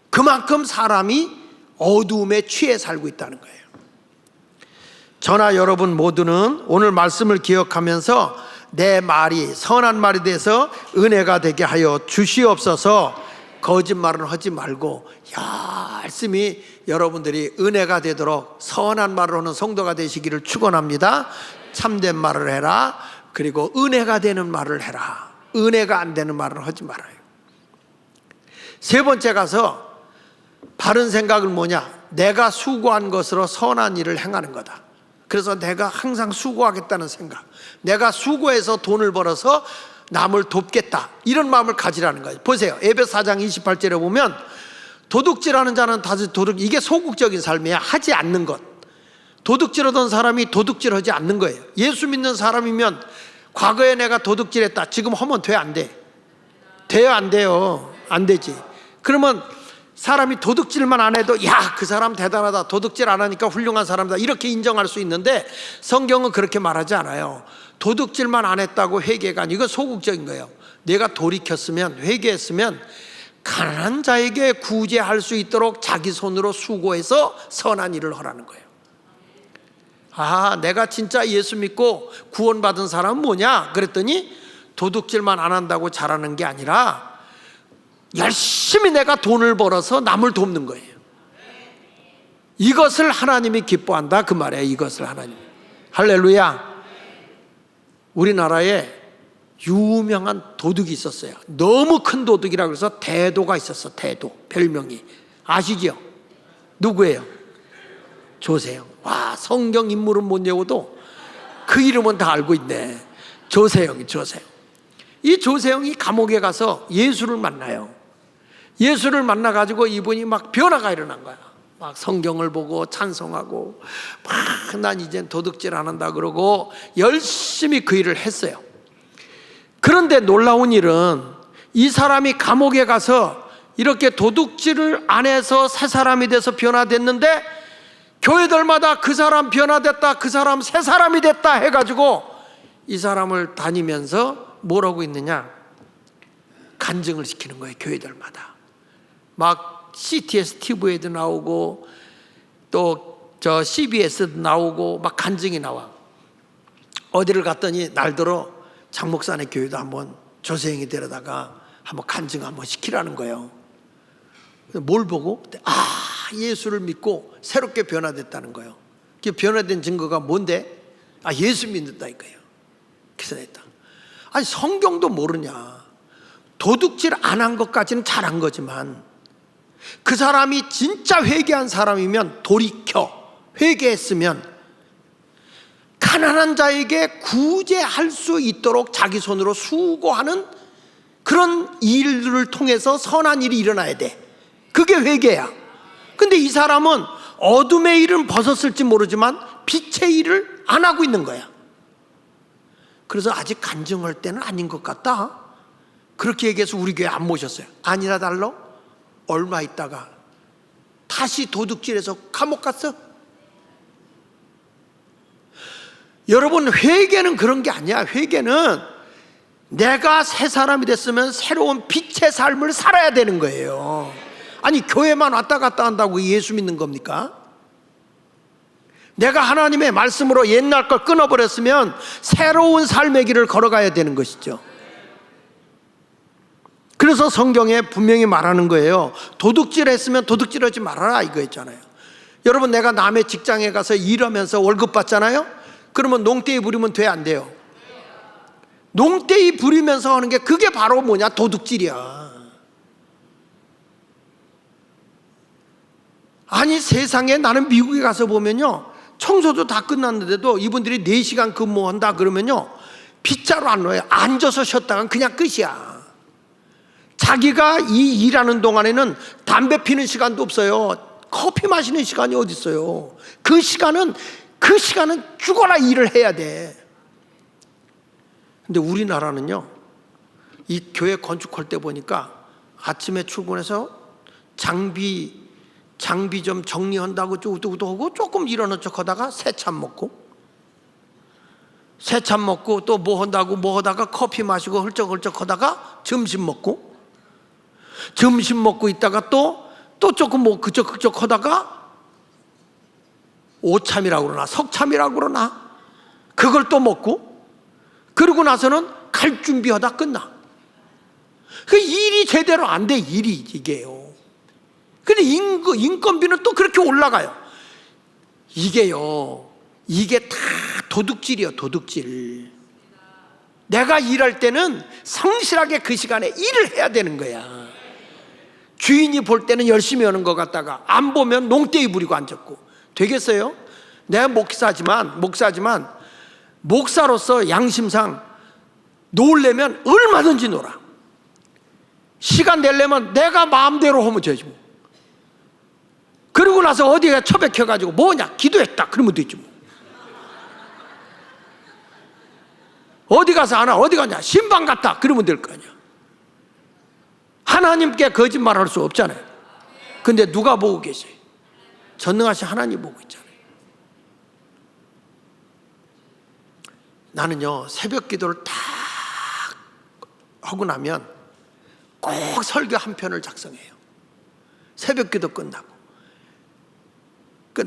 그만큼 사람이 어두움에 취해 살고 있다는 거예요. 저나 여러분 모두는 오늘 말씀을 기억하면서 내 말이 선한 말이 돼서 은혜가 되게 하여 주시옵소서. 거짓말은 하지 말고 열심히 여러분들이 은혜가 되도록 선한 말을 하는 성도가 되시기를 축원합니다. 참된 말을 해라. 그리고 은혜가 되는 말을 해라. 은혜가 안 되는 말을 하지 말아요. 세 번째 가서 바른 생각은 뭐냐? 내가 수고한 것으로 선한 일을 행하는 거다. 그래서 내가 항상 수고하겠다는 생각, 내가 수고해서 돈을 벌어서 남을 돕겠다, 이런 마음을 가지라는 거예요. 보세요. 에베소 4장 28절에 보면 도둑질하는 자는 다시 이게 소극적인 삶이야. 하지 않는 것. 도둑질하던 사람이 도둑질하지 않는 거예요. 예수 믿는 사람이면 과거에 내가 도둑질했다, 지금 하면 돼, 안 돼? 돼요, 안 돼요? 안 되지. 그러면 사람이 도둑질만 안 해도 그 사람 대단하다, 도둑질 안 하니까 훌륭한 사람이다, 이렇게 인정할 수 있는데 성경은 그렇게 말하지 않아요. 도둑질만 안 했다고 회개가 아니고, 이건 소극적인 거예요. 내가 돌이켰으면, 회개했으면 가난한 자에게 구제할 수 있도록 자기 손으로 수고해서 선한 일을 하라는 거예요. 내가 진짜 예수 믿고 구원받은 사람은 뭐냐? 그랬더니 도둑질만 안 한다고 잘하는 게 아니라 열심히 내가 돈을 벌어서 남을 돕는 거예요. 이것을 하나님이 기뻐한다, 그 말이에요. 이것을 하나님. 할렐루야. 우리나라에 유명한 도둑이 있었어요. 너무 큰 도둑이라고 해서 대도가 있었어. 대도, 별명이. 아시죠? 누구예요? 조세영. 성경 인물은 못 외워도 그 이름은 다 알고 있네. 조세영이. 이 조세영이 감옥에 가서 예수를 만나요. 예수를 만나가지고 이분이 막 변화가 일어난 거야. 막 성경을 보고 찬송하고 난 이젠 도둑질 안 한다 그러고 열심히 그 일을 했어요. 그런데 놀라운 일은 이 사람이 감옥에 가서 이렇게 도둑질을 안 해서 새 사람이 돼서 변화됐는데 교회들마다 그 사람 변화됐다, 그 사람 새 사람이 됐다 해가지고 이 사람을 다니면서 뭘 하고 있느냐? 간증을 시키는 거예요. 교회들마다. 막 CTS TV에도 나오고 또 저 CBS도 나오고 막 간증이 나와. 어디를 갔더니 날들어 장목산의 교회도 한번 조세영이 데려다가 한번 간증 한번 시키라는 거예요. 뭘 보고? 예수를 믿고 새롭게 변화됐다는 거예요. 그 변화된 증거가 뭔데? 예수 믿는다 이거예요. 그래서 했다. 성경도 모르냐? 도둑질 안 한 것까지는 잘한 거지만 그 사람이 진짜 회개한 사람이면 돌이켜 회개했으면 가난한 자에게 구제할 수 있도록 자기 손으로 수고하는 그런 일을 통해서 선한 일이 일어나야 돼. 그게 회개야. 근데 이 사람은 어둠의 일은 벗었을지 모르지만 빛의 일을 안 하고 있는 거야. 그래서 아직 간증할 때는 아닌 것 같다, 그렇게 얘기해서 우리 교회 안 모셨어요. 아니라 달러 얼마 있다가 다시 도둑질해서 감옥 갔어. 여러분, 회개는 그런 게 아니야. 회개는 내가 새 사람이 됐으면 새로운 빛의 삶을 살아야 되는 거예요. 교회만 왔다 갔다 한다고 예수 믿는 겁니까? 내가 하나님의 말씀으로 옛날 걸 끊어버렸으면 새로운 삶의 길을 걸어가야 되는 것이죠. 그래서 성경에 분명히 말하는 거예요. 도둑질 했으면 도둑질하지 말아라 이거 있잖아요. 여러분, 내가 남의 직장에 가서 일하면서 월급 받잖아요. 그러면 농떼이 부리면 돼, 안 돼요? 농떼이 부리면서 하는 게 그게 바로 뭐냐? 도둑질이야. 아니, 세상에 나는 미국에 가서 보면요, 청소도 다 끝났는데도 이분들이 4시간 근무한다 그러면요, 빗자루 안 놓아요. 앉아서 쉬었다간 그냥 끝이야. 자기가 이 일하는 동안에는 담배 피는 시간도 없어요. 커피 마시는 시간이 어디 있어요? 그 시간은 죽어라 일을 해야 돼. 근데 우리나라는요, 이 교회 건축할 때 보니까 아침에 출근해서 장비 좀 정리한다고 우두우두 하고 조금 일어난 척 하다가 새참 먹고 또 뭐 한다고 뭐 하다가 커피 마시고 헐쩍헐쩍 하다가 점심 먹고 있다가 또 조금 뭐 그쪽 하다가 오참이라고 그러나 석참이라고 그러나 그걸 또 먹고, 그러고 나서는 갈 준비하다 끝나. 그 일이 제대로 안 돼, 일이 이게요. 근데 인건비는 또 그렇게 올라가요. 이게 다 도둑질이요, 도둑질. 내가 일할 때는 성실하게 그 시간에 일을 해야 되는 거야. 주인이 볼 때는 열심히 하는 것 같다가 안 보면 농떼이 부리고 앉았고. 되겠어요? 내가 목사지만 목사로서 양심상 놀려면 얼마든지 놀아. 시간 내려면 내가 마음대로 하면 되지 뭐. 그러고 나서 어디가 처박혀가지고 뭐냐 기도했다 그러면 되지 뭐. 어디 가서 하나 어디 가냐 신방 갔다 그러면 될 거 아니야. 하나님께 거짓말할 수 없잖아요. 근데 누가 보고 계세요? 전능하신 하나님 보고 있잖아요. 나는요, 새벽 기도를 딱 하고 나면 꼭 설교 한 편을 작성해요. 새벽 기도 끝나고.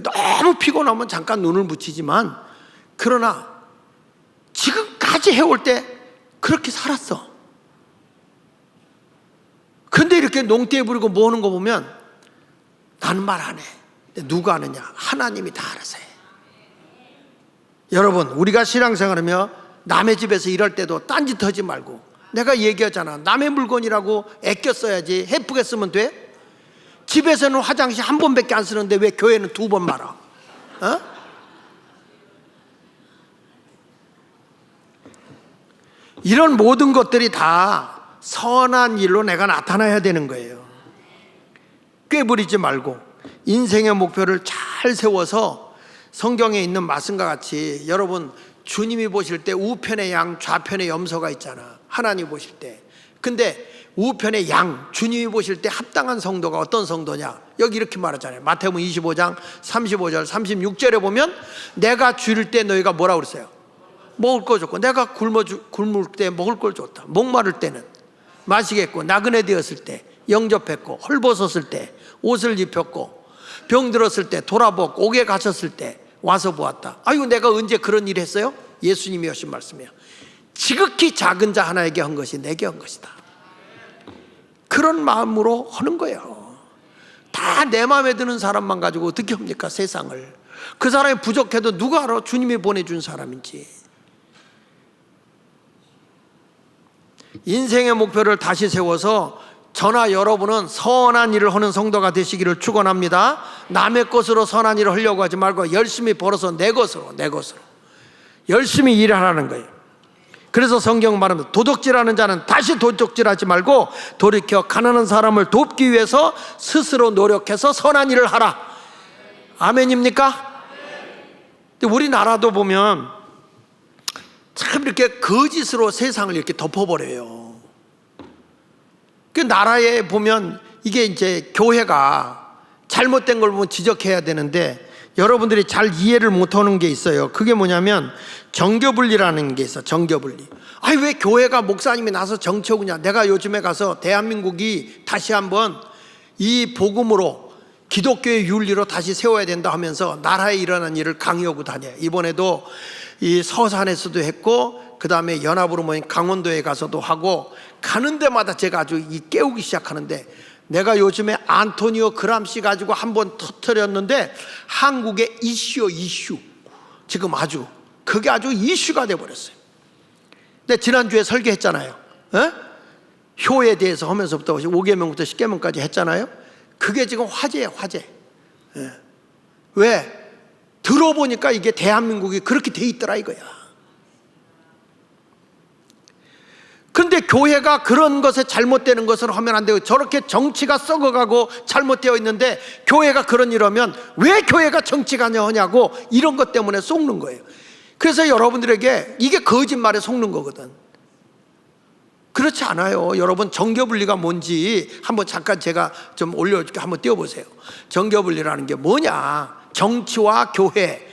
너무 피곤하면 잠깐 눈을 붙이지만, 그러나 지금까지 해올 때 그렇게 살았어. 근데 이렇게 농떼 부리고 뭐 하는 거 보면 나는 말 안 해. 누가 하느냐? 하나님이 다 알아서 해. 여러분, 우리가 신앙생활하며 남의 집에서 일할 때도 딴짓 하지 말고, 내가 얘기하잖아. 남의 물건이라고 아껴 써야지. 예쁘게 쓰면 돼? 집에서는 화장실 한 번밖에 안 쓰는데 왜 교회는 2번 말아? 어? 이런 모든 것들이 다 선한 일로 내가 나타나야 되는 거예요. 꾀부리지 말고 인생의 목표를 잘 세워서 성경에 있는 말씀과 같이, 여러분 주님이 보실 때 우편의 양 좌편의 염소가 있잖아, 하나님 보실 때. 근데 우편의 양, 주님이 보실 때 합당한 성도가 어떤 성도냐, 여기 이렇게 말하잖아요. 마태복음 25장 35절 36절에 보면 내가 줄일 때 너희가 뭐라고 그랬어요? 먹을 거 줬고, 내가 굶을 때 먹을 걸 줬다. 목마를 때는 마시겠고, 나그네 되었을 때 영접했고, 헐벗었을 때 옷을 입혔고, 병 들었을 때 돌아보고, 옥에 갇혔을 때 와서 보았다. 아이고, 내가 언제 그런 일 했어요? 예수님이 하신 말씀이에요. 지극히 작은 자 하나에게 한 것이 내게 한 것이다. 그런 마음으로 하는 거예요. 다 내 마음에 드는 사람만 가지고 어떻게 합니까, 세상을. 그 사람이 부족해도 누가 알아? 주님이 보내준 사람인지. 인생의 목표를 다시 세워서 저나 여러분은 선한 일을 하는 성도가 되시기를 축원합니다. 남의 것으로 선한 일을 하려고 하지 말고 열심히 벌어서 내 것으로 열심히 일하라는 거예요. 그래서 성경 말합니다. 도둑질하는 자는 다시 도둑질하지 말고 돌이켜 가난한 사람을 돕기 위해서 스스로 노력해서 선한 일을 하라. 아멘입니까? 근데 우리나라도 보면 참 이렇게 거짓으로 세상을 이렇게 덮어버려요. 그 나라에 보면 이게 이제 교회가 잘못된 걸 보면 지적해야 되는데, 여러분들이 잘 이해를 못하는 게 있어요. 그게 뭐냐면 정교분리라는 게 있어. 정교분리. 아니, 왜 교회가 목사님이 나서 정치하느냐. 내가 요즘에 가서 대한민국이 다시 한번 이 복음으로 기독교의 윤리로 다시 세워야 된다 하면서 나라에 일어난 일을 강요하고 다녀요. 이번에도 이 서산에서도 했고, 그 다음에 연합으로 모인 강원도에 가서도 하고, 가는 데마다 제가 아주 깨우기 시작하는데, 내가 요즘에 안토니오 그람시 가지고 한번 터뜨렸는데 한국의 이슈 지금 아주 그게 아주 이슈가 돼버렸어요. 근데 지난주에 설교했잖아요. 효에 대해서 하면서부터 5계명부터 10계명까지 했잖아요. 그게 지금 화제예요, 화제. 왜? 들어보니까 이게 대한민국이 그렇게 돼 있더라 이거야. 그런데 교회가 그런 것에 잘못되는 것을 하면 안 되고, 저렇게 정치가 썩어가고 잘못되어 있는데 교회가 그런 일하면 왜 교회가 정치가 하냐고, 이런 것 때문에 속는 거예요. 그래서 여러분들에게 이게 거짓말에 속는 거거든. 그렇지 않아요. 여러분, 정교분리가 뭔지 한번 잠깐 제가 좀 올려줄게. 한번 띄워보세요. 정교분리라는 게 뭐냐, 정치와 교회,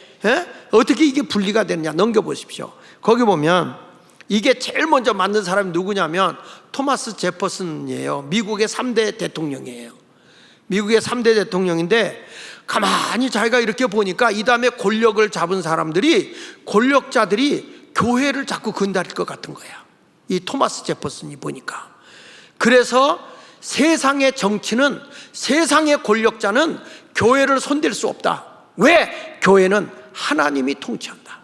어떻게 이게 분리가 되느냐 넘겨보십시오. 거기 보면 이게 제일 먼저 만든 사람이 누구냐면 토마스 제퍼슨이에요. 미국의 3대 대통령이에요. 미국의 3대 대통령인데, 가만히 자기가 이렇게 보니까 이 다음에 권력을 잡은 사람들이, 권력자들이 교회를 자꾸 건드릴 것 같은 거야, 이 토마스 제퍼슨이 보니까. 그래서 세상의 정치는, 세상의 권력자는 교회를 손댈 수 없다. 왜? 교회는 하나님이 통치한다.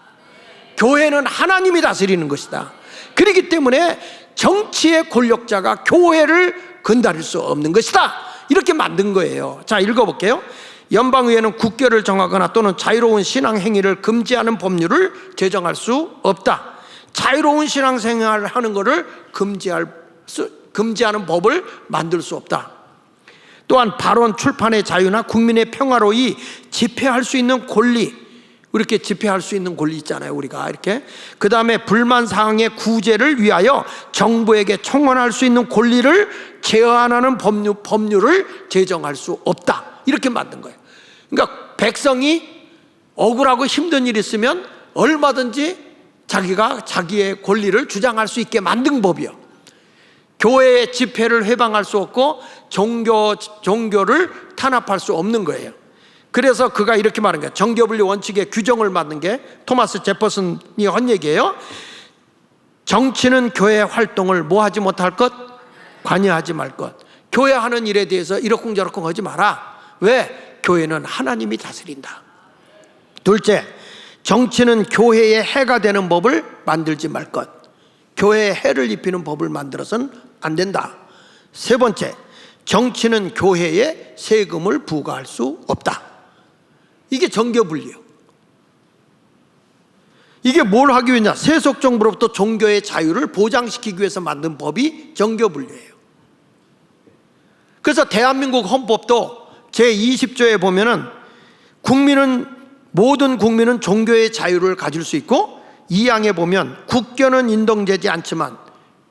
교회는 하나님이 다스리는 것이다. 그렇기 때문에 정치의 권력자가 교회를 건드릴 수 없는 것이다. 이렇게 만든 거예요. 자, 읽어볼게요. 연방의회는 국교를 정하거나 또는 자유로운 신앙 행위를 금지하는 법률을 제정할 수 없다. 자유로운 신앙 생활을 하는 것을 금지하는 법을 만들 수 없다. 또한 발언, 출판의 자유나 국민의 평화로이 집회할 수 있는 권리, 이렇게 집회할 수 있는 권리 있잖아요, 우리가 이렇게. 그 다음에 불만 사항의 구제를 위하여 정부에게 청원할 수 있는 권리를 제한하는 법률을 제정할 수 없다. 이렇게 만든 거예요. 그러니까 백성이 억울하고 힘든 일이 있으면 얼마든지 자기가 자기의 권리를 주장할 수 있게 만든 법이요. 교회의 집회를 해방할 수 없고 종교를 탄압할 수 없는 거예요. 그래서 그가 이렇게 말한 거예요. 정교분리 원칙의 규정을 만든 게 토마스 제퍼슨이 한 얘기예요. 정치는 교회 활동을 뭐 하지 못할 것? 관여하지 말 것. 교회 하는 일에 대해서 이러쿵저러쿵 하지 마라. 왜? 교회는 하나님이 다스린다. 둘째, 정치는 교회에 해가 되는 법을 만들지 말 것. 교회에 해를 입히는 법을 만들어서는 안 된다. 세 번째, 정치는 교회에 세금을 부과할 수 없다. 이게 정교분리예요. 이게 뭘 하기 위해냐? 세속 정부로부터 종교의 자유를 보장시키기 위해서 만든 법이 정교분리예요. 그래서 대한민국 헌법도 제20조에 보면은 모든 국민은 종교의 자유를 가질 수 있고, 2항에 보면 국교는 인정되지 않지만,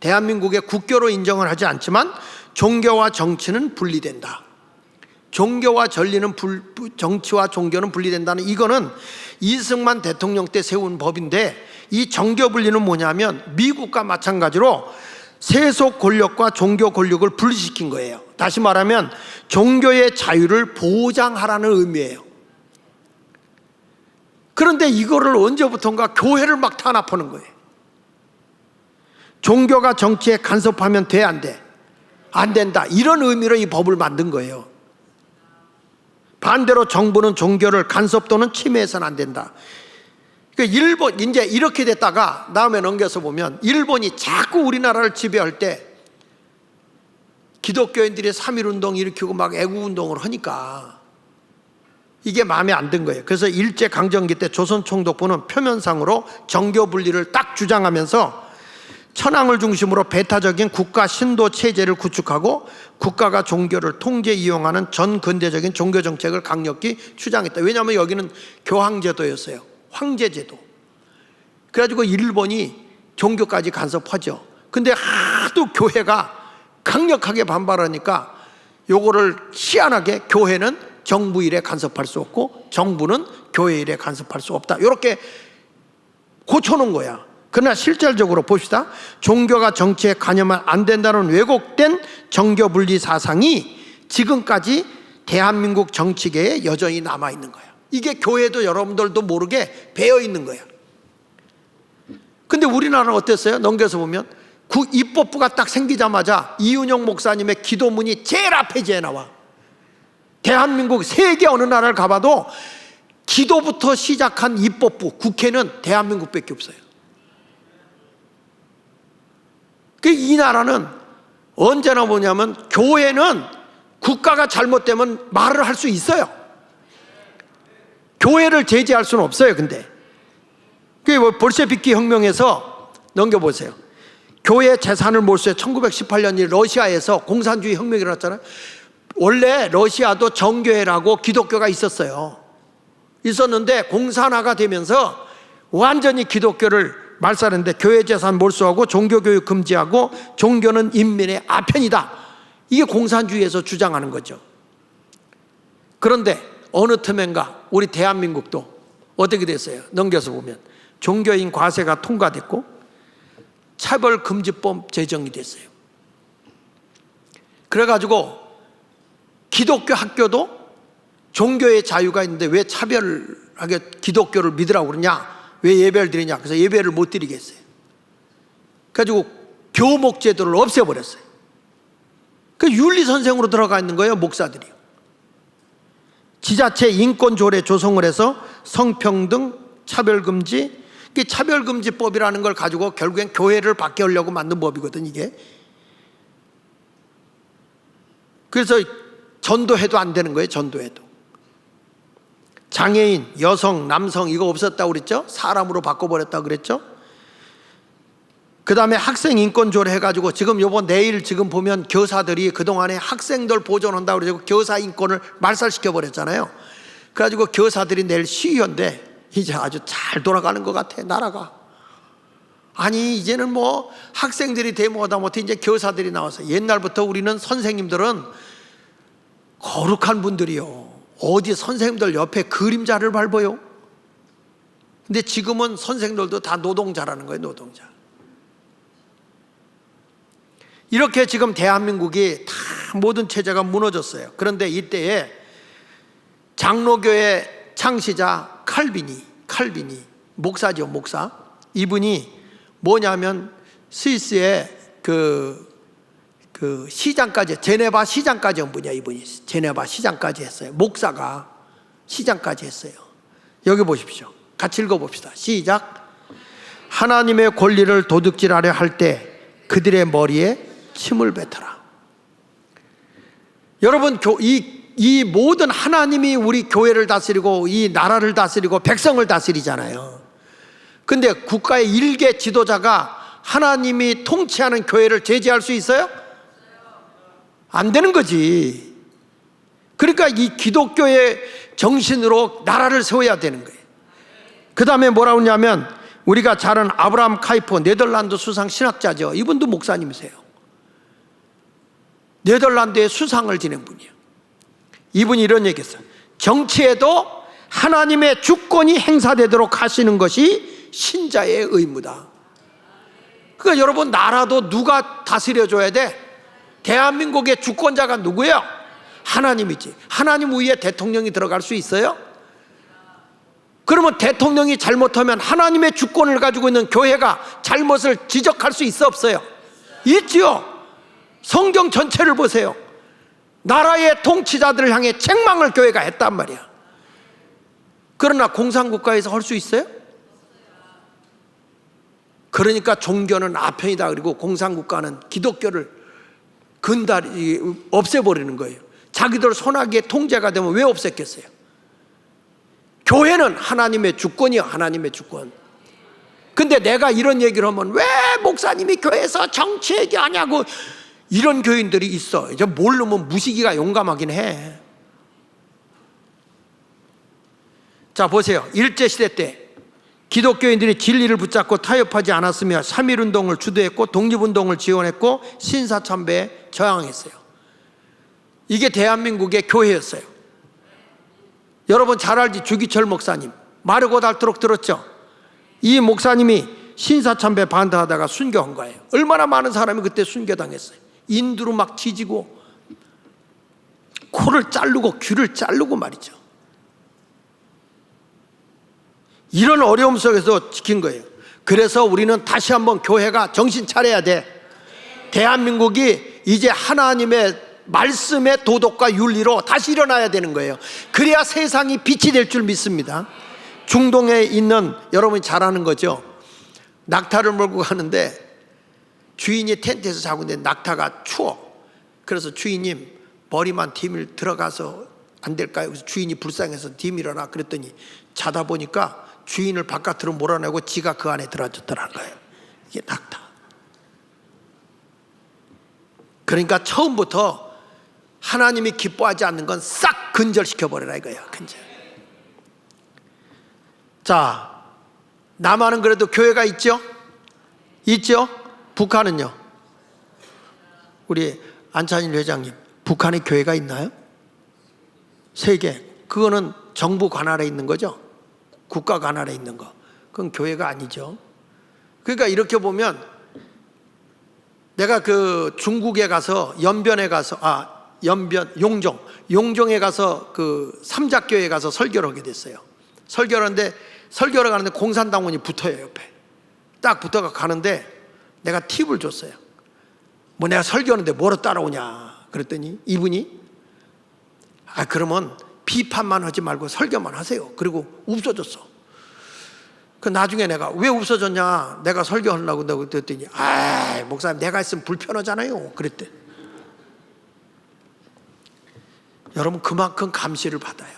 대한민국의 국교로 인정을 하지 않지만 종교와 정치는 분리된다. 종교와 정치와 종교는 분리된다는, 이거는 이승만 대통령 때 세운 법인데, 이 정교 분리는 뭐냐면 미국과 마찬가지로 세속 권력과 종교 권력을 분리시킨 거예요. 다시 말하면 종교의 자유를 보장하라는 의미예요. 그런데 이거를 언제부턴가 교회를 막 탄압하는 거예요. 종교가 정치에 간섭하면 돼, 안 돼? 안 된다. 이런 의미로 이 법을 만든 거예요. 반대로 정부는 종교를 간섭 또는 침해해서는 안 된다. 그러니까 일본, 이제 이렇게 됐다가 다음에 넘겨서 보면, 일본이 자꾸 우리나라를 지배할 때 기독교인들이 3.1운동 일으키고 막 애국운동을 하니까 이게 마음에 안 든 거예요. 그래서 일제강점기 때 조선총독부는 표면상으로 정교분리를 딱 주장하면서 천황을 중심으로 배타적인 국가 신도 체제를 구축하고 국가가 종교를 통제 이용하는 전 근대적인 종교 정책을 강력히 주장했다. 왜냐하면 여기는 교황제도였어요. 황제제도. 그래가지고 일본이 종교까지 간섭하죠. 근데 하도 교회가 강력하게 반발하니까 요거를 희한하게 교회는 정부 일에 간섭할 수 없고 정부는 교회 일에 간섭할 수 없다. 이렇게 고쳐놓은 거야. 그러나 실질적으로 봅시다. 종교가 정치에 관여하면 안 된다는 왜곡된 정교분리 사상이 지금까지 대한민국 정치계에 여전히 남아있는 거예요. 이게 교회도 여러분들도 모르게 배어있는 거예요. 근데 우리나라는 어땠어요? 넘겨서 보면 입법부가 딱 생기자마자 이윤영 목사님의 기도문이 제일 앞에 나와. 대한민국 세계 어느 나라를 가봐도 기도부터 시작한 입법부, 국회는 대한민국밖에 없어요. 이 나라는 언제나 뭐냐면 교회는 국가가 잘못되면 말을 할 수 있어요. 교회를 제재할 수는 없어요. 근데 그게 볼셰비키 혁명에서 넘겨보세요. 교회 재산을 몰수해 1918년 러시아에서 공산주의 혁명이 일어났잖아요. 원래 러시아도 정교회라고 기독교가 있었는데 공산화가 되면서 완전히 기독교를 말살했는데 교회 재산 몰수하고 종교교육 금지하고 종교는 인민의 아편이다. 이게 공산주의에서 주장하는 거죠. 그런데 어느 틈엔가 우리 대한민국도 어떻게 됐어요? 넘겨서 보면 종교인 과세가 통과됐고 차별금지법 제정이 됐어요. 그래가지고 기독교 학교도 종교의 자유가 있는데 왜 차별하게 기독교를 믿으라고 그러냐? 왜 예배를 드리냐? 그래서 예배를 못 드리게 했어요. 그래가지고 교목제도를 없애버렸어요. 그 윤리선생으로 들어가 있는 거예요, 목사들이. 지자체 인권조례 조성을 해서 성평등, 차별금지, 차별금지법이라는 걸 가지고 결국엔 교회를 바뀌려고 만든 법이거든, 이게. 그래서 전도해도 안 되는 거예요, 전도해도. 장애인, 여성, 남성 이거 없었다고 그랬죠? 사람으로 바꿔버렸다고 그랬죠? 그 다음에 학생 인권조례 해가지고 지금 내일 지금 보면 교사들이 그동안에 학생들 보존한다고 그래서 교사 인권을 말살시켜버렸잖아요. 그래가지고 교사들이 내일 시위한데 이제 아주 잘 돌아가는 것 같아, 나라가. 아니, 이제는 뭐 학생들이 데모하다 못해 이제 교사들이 나와서 옛날부터 우리는 선생님들은 거룩한 분들이요. 어디 선생님들 옆에 그림자를 밟아요? 근데 지금은 선생님들도 다 노동자라는 거예요, 노동자. 이렇게 지금 대한민국이 다 모든 체제가 무너졌어요. 그런데 이때에 장로교의 창시자 칼빈이 목사죠, 목사. 이분이 뭐냐면 스위스의 그 시장까지, 제네바 시장까지 온 분이야. 이분이 제네바 시장까지 했어요. 목사가 시장까지 했어요. 여기 보십시오. 같이 읽어봅시다. 시작. 하나님의 권리를 도둑질하려 할 때 그들의 머리에 침을 뱉어라. 여러분, 이 모든 하나님이 우리 교회를 다스리고 이 나라를 다스리고 백성을 다스리잖아요. 근데 국가의 일개 지도자가 하나님이 통치하는 교회를 제재할 수 있어요? 안 되는 거지. 그러니까 이 기독교의 정신으로 나라를 세워야 되는 거예요. 그 다음에 뭐라고 하냐면 우리가 잘 아는 아브라함 카이퍼, 네덜란드 수상 신학자죠. 이분도 목사님이세요. 네덜란드의 수상을 지낸 분이에요. 이분이 이런 얘기했어요. 정치에도 하나님의 주권이 행사되도록 하시는 것이 신자의 의무다. 그러니까 여러분, 나라도 누가 다스려줘야 돼? 대한민국의 주권자가 누구예요? 하나님이지. 하나님 위에 대통령이 들어갈 수 있어요? 그러면 대통령이 잘못하면 하나님의 주권을 가지고 있는 교회가 잘못을 지적할 수 있어, 없어요? 있지요. 성경 전체를 보세요. 나라의 통치자들을 향해 책망을 교회가 했단 말이야. 그러나 공산국가에서 할 수 있어요? 그러니까 종교는 아편이다. 그리고 공산국가는 기독교를 근달이 없애버리는 거예요. 자기들 손아귀에 통제가 되면 왜 없앴겠어요? 교회는 하나님의 주권이요, 하나님의 주권. 근데 내가 이런 얘기를 하면 왜 목사님이 교회에서 정치 얘기하냐고, 이런 교인들이 있어. 이제 모르면 무시기가 용감하긴 해. 자, 보세요. 일제시대 때 기독교인들이 진리를 붙잡고 타협하지 않았으며 3.1운동을 주도했고 독립운동을 지원했고 신사참배에 저항했어요. 이게 대한민국의 교회였어요. 여러분 잘 알지? 주기철 목사님 마르고 닳도록 들었죠? 이 목사님이 신사참배 반대하다가 순교한 거예요. 얼마나 많은 사람이 그때 순교당했어요. 인두로 막 지지고 코를 자르고 귀를 자르고 말이죠. 이런 어려움 속에서 지킨 거예요. 그래서 우리는 다시 한번 교회가 정신 차려야 돼. 대한민국이 이제 하나님의 말씀의 도덕과 윤리로 다시 일어나야 되는 거예요. 그래야 세상이 빛이 될 줄 믿습니다. 중동에 있는, 여러분이 잘 아는 거죠. 낙타를 몰고 가는데 주인이 텐트에서 자고 있는데 낙타가 추워. 그래서 주인님, 머리만 디밀 들어가서 안 될까요? 그래서 주인이 불쌍해서 디밀어라 그랬더니 자다 보니까 주인을 바깥으로 몰아내고 지가 그 안에 들어졌더라는 거예요. 이게 낙타. 그러니까 처음부터 하나님이 기뻐하지 않는 건 싹 근절시켜버리라 이거야. 근절. 자, 남한은 그래도 교회가 있죠? 있죠? 북한은요? 우리 안찬일 회장님, 북한에 교회가 있나요? 3개. 그거는 정부 관할에 있는 거죠? 국가 관할에 있는 거. 그건 교회가 아니죠. 그러니까 이렇게 보면 내가 그 중국에 가서 연변에 가서 용종에 가서 그 삼작교에 가서 설교를 하게 됐어요. 설교를 하는데 공산당원이 붙어요. 옆에 딱 붙어가 가는데 내가 팁을 줬어요. 뭐 내가 설교하는데 뭐로 따라오냐 그랬더니 이분이 그러면 비판만 하지 말고 설교만 하세요. 그리고 없어졌어. 그 나중에 내가 왜 없어졌냐, 내가 설교하려고 그랬더니 목사님 내가 있으면 불편하잖아요 그랬대. 여러분, 그만큼 감시를 받아요.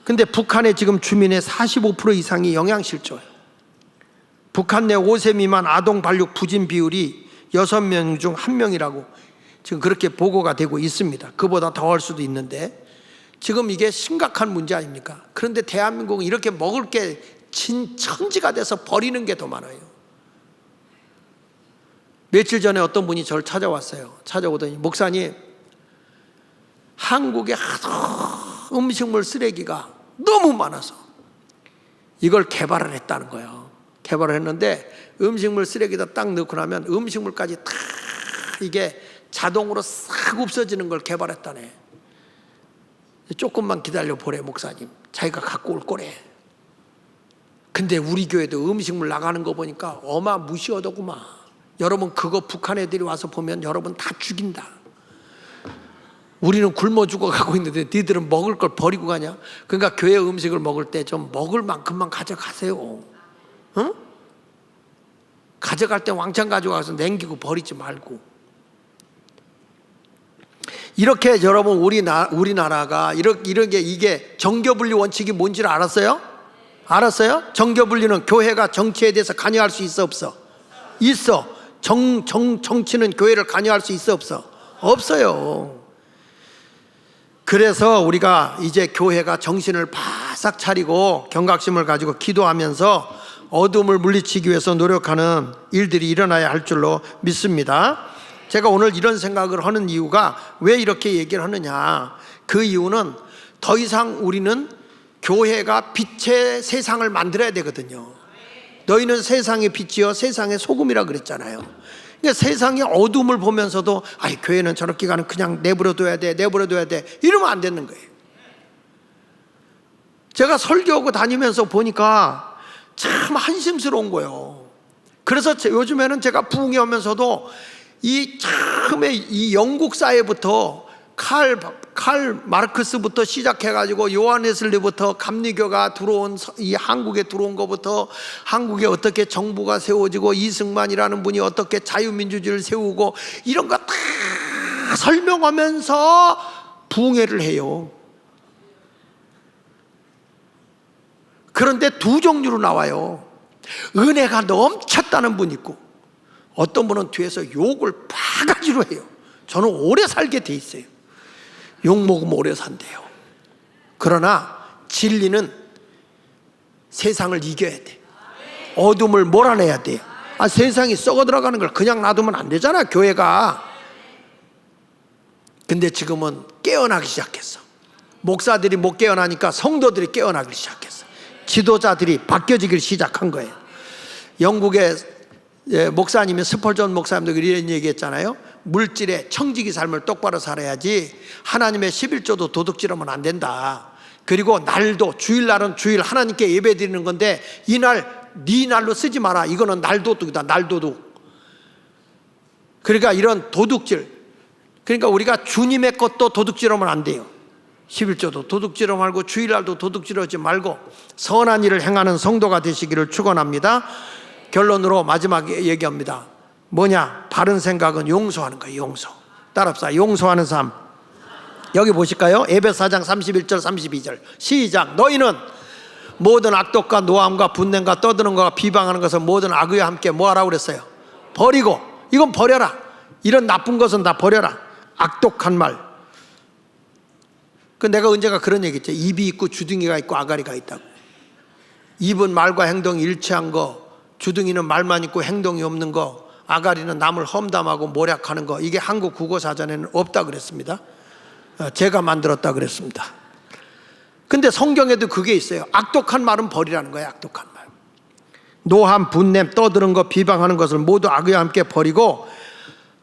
근데 북한의 지금 주민의 45% 이상이 영양실조예요. 북한 내 5세 미만 아동 발육 부진 비율이 6명 중 1명이라고 지금 그렇게 보고가 되고 있습니다. 그보다 더 할 수도 있는데 지금 이게 심각한 문제 아닙니까? 그런데 대한민국은 이렇게 먹을 게 천지가 돼서 버리는 게 더 많아요. 며칠 전에 어떤 분이 저를 찾아왔어요. 찾아오더니 목사님, 한국에 하도 음식물 쓰레기가 너무 많아서 이걸 개발을 했다는 거예요. 개발을 했는데 음식물 쓰레기다 딱 넣고 나면 음식물까지 다 이게 자동으로 싹 없어지는 걸 개발했다네. 조금만 기다려 보래 목사님, 자기가 갖고 올 거래. 근데 우리 교회도 음식물 나가는 거 보니까 어마무시하더구만. 여러분, 그거 북한 애들이 와서 보면 여러분 다 죽인다. 우리는 굶어 죽어가고 있는데 니들은 먹을 걸 버리고 가냐? 그러니까 교회 음식을 먹을 때 좀 먹을 만큼만 가져가세요. 응? 가져갈 때 왕창 가져가서 남기고 버리지 말고. 이렇게 여러분 우리나라가 이렇게 이게 정교분리 원칙이 뭔지를 알았어요? 알았어요? 정교분리는 교회가 정치에 대해서 관여할 수 있어 없어? 있어. 정치는 교회를 관여할 수 있어 없어? 없어요. 그래서 우리가 이제 교회가 정신을 바싹 차리고 경각심을 가지고 기도하면서 어둠을 물리치기 위해서 노력하는 일들이 일어나야 할 줄로 믿습니다. 제가 오늘 이런 생각을 하는 이유가 왜 이렇게 얘기를 하느냐, 그 이유는 더 이상 우리는 교회가 빛의 세상을 만들어야 되거든요. 너희는 세상의 빛이요 세상의 소금이라 그랬잖아요. 그러니까 세상의 어둠을 보면서도 교회는 저렇게 가는 그냥 내버려둬야 돼 이러면 안 되는 거예요. 제가 설교하고 다니면서 보니까 참 한심스러운 거예요. 그래서 요즘에는 제가 부흥회 오면서도 처음에 이 영국 사회부터 칼 마르크스부터 시작해가지고 요한 웨슬리부터 감리교가 들어온 이 한국에 들어온 것부터 한국에 어떻게 정부가 세워지고 이승만이라는 분이 어떻게 자유민주주의를 세우고 이런 거 다 설명하면서 부흥회를 해요. 그런데 두 종류로 나와요. 은혜가 넘쳤다는 분 있고 어떤 분은 뒤에서 욕을 바가지로 해요. 저는 오래 살게 돼 있어요. 욕 먹으면 오래 산대요. 그러나 진리는 세상을 이겨야 돼. 어둠을 몰아내야 돼요. 세상이 썩어 들어가는 걸 그냥 놔두면 안 되잖아, 교회가. 근데 지금은 깨어나기 시작했어. 목사들이 못 깨어나니까 성도들이 깨어나기 시작했어. 지도자들이 바뀌어지기 시작한 거예요. 영국의 목사님이 스펄전 목사님도 이런 얘기했잖아요. 물질의 청지기 삶을 똑바로 살아야지 하나님의 11조도 도둑질하면 안 된다. 그리고 날도, 주일날은 주일 하나님께 예배 드리는 건데 이날 네 날로 쓰지 마라. 이거는 날도둑이다. 날도둑. 그러니까 이런 도둑질, 그러니까 우리가 주님의 것도 도둑질하면 안 돼요. 11조도 도둑질하지 말고 주일날도 도둑질하지 말고 선한 일을 행하는 성도가 되시기를 축원합니다. 결론으로 마지막에 얘기합니다. 뭐냐? 바른 생각은 용서하는 거예요. 용서. 따라합시다. 용서하는 삶. 여기 보실까요? 에베소 4장 31절 32절 시작. 너희는 모든 악독과 노함과 분냄과 떠드는 것과 비방하는 것을 모든 악의와 함께 뭐하라고 그랬어요? 버리고. 이건 버려라. 이런 나쁜 것은 다 버려라. 악독한 말. 그 내가 언제가 그런 얘기 했죠. 입이 있고 주둥이가 있고 아가리가 있다고. 입은 말과 행동이 일치한 거, 주둥이는 말만 있고 행동이 없는 거, 아가리는 남을 험담하고 모략하는 거. 이게 한국 국어사전에는 없다 그랬습니다. 제가 만들었다 그랬습니다. 근데 성경에도 그게 있어요. 악독한 말은 버리라는 거예요. 악독한 말. 노함, 분냄, 떠드는 것, 비방하는 것을 모두 악의와 함께 버리고,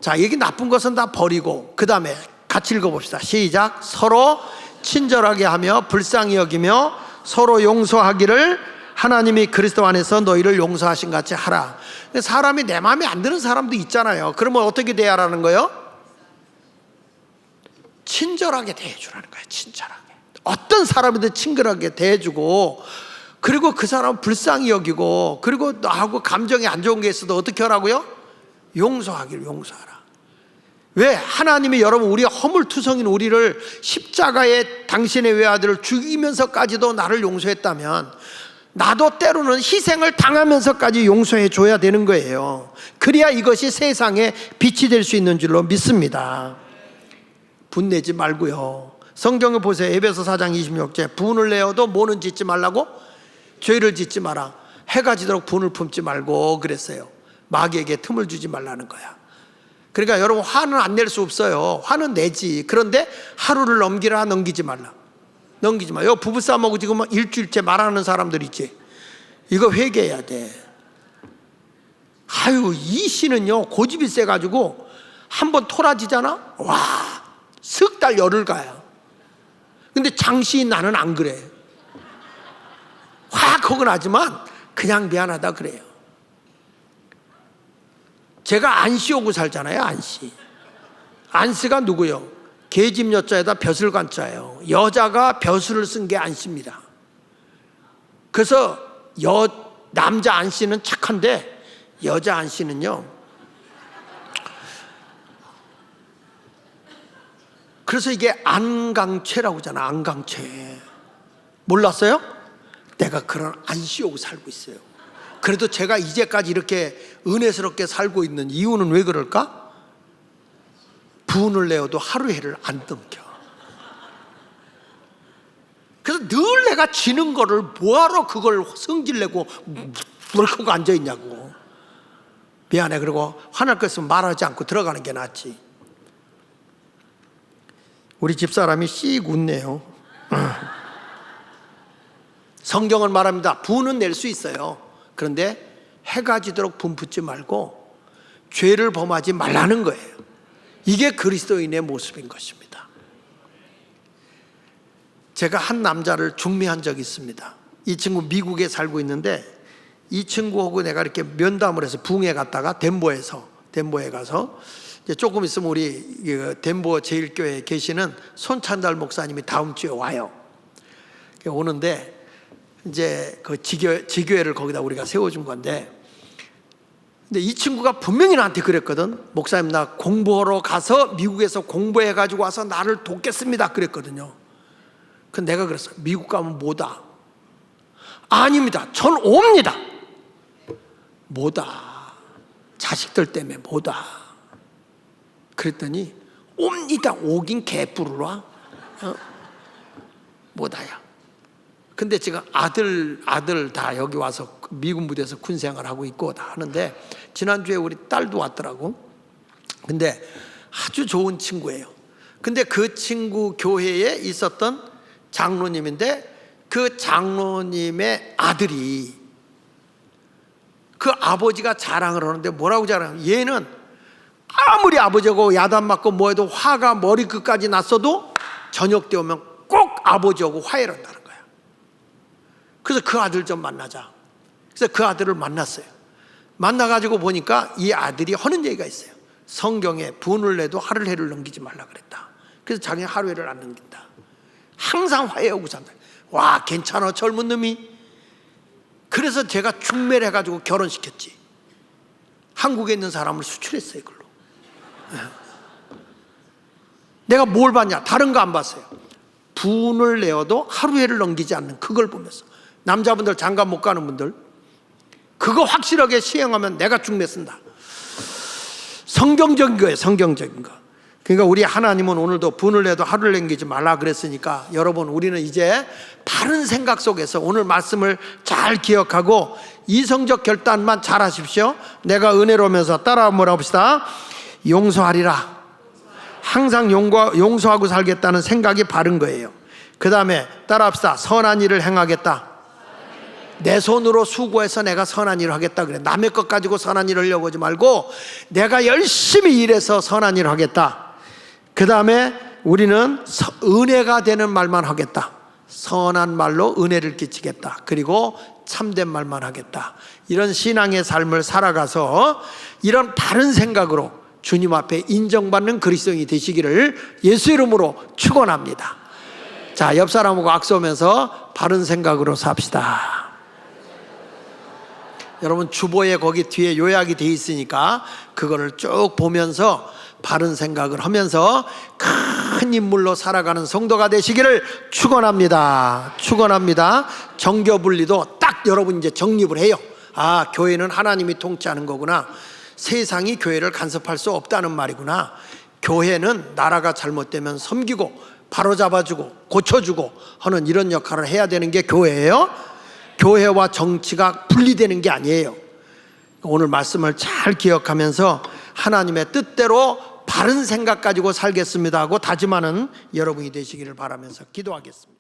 자, 여기 나쁜 것은 다 버리고, 그 다음에 같이 읽어봅시다. 시작. 서로 친절하게 하며 불쌍히 여기며 서로 용서하기를 하나님이 그리스도 안에서 너희를 용서하신 같이 하라. 사람이 내 마음에 안 드는 사람도 있잖아요. 그러면 어떻게 돼야 하라는 거예요? 친절하게 대해주라는 거예요. 친절하게. 어떤 사람이든 친절하게 대해주고, 그리고 그 사람 불쌍히 여기고, 그리고 나하고 감정이 안 좋은 게 있어도 어떻게 하라고요? 용서하기를 용서하라. 왜? 하나님이 여러분 우리 허물투성인 우리를 십자가에 당신의 외아들을 죽이면서까지도 나를 용서했다면 나도 때로는 희생을 당하면서까지 용서해 줘야 되는 거예요. 그래야 이것이 세상에 빛이 될 수 있는 줄로 믿습니다. 분내지 말고요. 성경을 보세요. 에베소 4장 26절 분을 내어도 뭐는 짓지 말라고? 죄를 짓지 마라. 해가 지도록 분을 품지 말고 그랬어요. 마귀에게 틈을 주지 말라는 거야. 그러니까 여러분 화는 안 낼 수 없어요. 화는 내지. 그런데 하루를 넘기라. 넘기지 말라. 넘기지 마. 요 부부싸움하고 지금 일주일째 말하는 사람들 있지. 이거 회개해야 돼. 아유, 이 씨는요 고집이 세가지고 한번 토라지잖아. 와, 석 달 열흘 가요. 근데 장시인 나는 안 그래. 확 허근하지만 그냥 미안하다 그래요. 제가 안씨 오고 살잖아요. 안씨. 안씨가 누구요? 계집 여자에다 벼슬 관자예요. 여자가 벼슬을 쓴 게 안씨입니다. 그래서 남자 안씨는 착한데 여자 안씨는요. 그래서 이게 안강채라고 하잖아. 안강채. 몰랐어요? 내가 그런 안씨 오고 살고 있어요. 그래도 제가 이제까지 이렇게 은혜스럽게 살고 있는 이유는 왜 그럴까? 분을 내어도 하루 해를 안 넘겨. 그래서 늘 내가 지는 거를 뭐하러 그걸 성질내고 물고 앉아있냐고. 미안해. 그리고 화날 거 있으면 말하지 않고 들어가는 게 낫지. 우리 집사람이 씩 웃네요. 성경은 말합니다. 분은 낼 수 있어요. 그런데 해가 지도록 분 붙지 말고 죄를 범하지 말라는 거예요. 이게 그리스도인의 모습인 것입니다. 제가 한 남자를 중매한 적이 있습니다. 이 친구 미국에 살고 있는데 이 친구하고 내가 이렇게 면담을 해서 붕에 갔다가 덴버에 가서 이제 조금 있으면 우리 덴버 제일교회에 계시는 손찬달 목사님이 다음 주에 와요. 오는데 이제 그 지교회를 거기다 우리가 세워준 건데, 근데 이 친구가 분명히 나한테 그랬거든. 목사님, 나 공부하러 가서 미국에서 공부해가지고 와서 나를 돕겠습니다 그랬거든요. 근데 내가 그랬어. 미국 가면 뭐다? 아닙니다. 전 옵니다. 뭐다? 자식들 때문에 뭐다? 그랬더니 옵니다. 오긴 개뿔을 와. 뭐다야. 근데 지금 아들 다 여기 와서 미군 부대에서 군 생활하고 있고 다 하는데, 지난주에 우리 딸도 왔더라고. 근데 아주 좋은 친구예요. 근데 그 친구 교회에 있었던 장로님인데, 그 장로님의 아들이 그 아버지가 자랑을 하는데 뭐라고 자랑해요? 얘는 아무리 아버지하고 야단 맞고 뭐해도 화가 머리끝까지 났어도 저녁 때 오면 꼭 아버지하고 화해를 한다는 거야. 그래서 그 아들 좀 만나자. 그래서 그 아들을 만났어요. 만나가지고 보니까 이 아들이 하는 얘기가 있어요. 성경에 분을 내도 하루를 해를 넘기지 말라 그랬다. 그래서 자기는 하루해를 안 넘긴다. 항상 화해하고 산다. 와, 괜찮아 젊은 놈이. 그래서 제가 중매를 해가지고 결혼시켰지. 한국에 있는 사람을 수출했어요. 그걸로. 내가 뭘 봤냐? 다른 거 안 봤어요. 분을 내어도 하루해를 넘기지 않는 그걸 보면서. 남자분들 장가 못 가는 분들 그거 확실하게 시행하면 내가 중매 쓴다. 성경적인 거예요. 성경적인 거. 그러니까 우리 하나님은 오늘도 분을 내도 하루를 넘기지 말라 그랬으니까 여러분 우리는 이제 바른 생각 속에서 오늘 말씀을 잘 기억하고 이성적 결단만 잘 하십시오. 내가 은혜로우면서 따라 한번 해봅시다. 용서하리라. 항상 용서하고 살겠다는 생각이 바른 거예요. 그 다음에 따라 합시다. 선한 일을 행하겠다. 내 손으로 수고해서 내가 선한 일을 하겠다 그래. 남의 것 가지고 선한 일을 하려고 하지 말고 내가 열심히 일해서 선한 일을 하겠다. 그 다음에 우리는 은혜가 되는 말만 하겠다. 선한 말로 은혜를 끼치겠다. 그리고 참된 말만 하겠다. 이런 신앙의 삶을 살아가서 이런 바른 생각으로 주님 앞에 인정받는 그리스도인이 되시기를 예수 이름으로 축원합니다. 자, 옆 사람하고 악수하면서 바른 생각으로 삽시다. 여러분 주보에 거기 뒤에 요약이 돼 있으니까 그거를 쭉 보면서 바른 생각을 하면서 큰 인물로 살아가는 성도가 되시기를 축원합니다. 축원합니다. 정교 분리도 딱 여러분 이제 정립을 해요. 아, 교회는 하나님이 통치하는 거구나. 세상이 교회를 간섭할 수 없다는 말이구나. 교회는 나라가 잘못되면 섬기고 바로잡아주고 고쳐주고 하는 이런 역할을 해야 되는 게 교회예요. 교회와 정치가 분리되는 게 아니에요. 오늘 말씀을 잘 기억하면서 하나님의 뜻대로 바른 생각 가지고 살겠습니다 하고 다짐하는 여러분이 되시기를 바라면서 기도하겠습니다.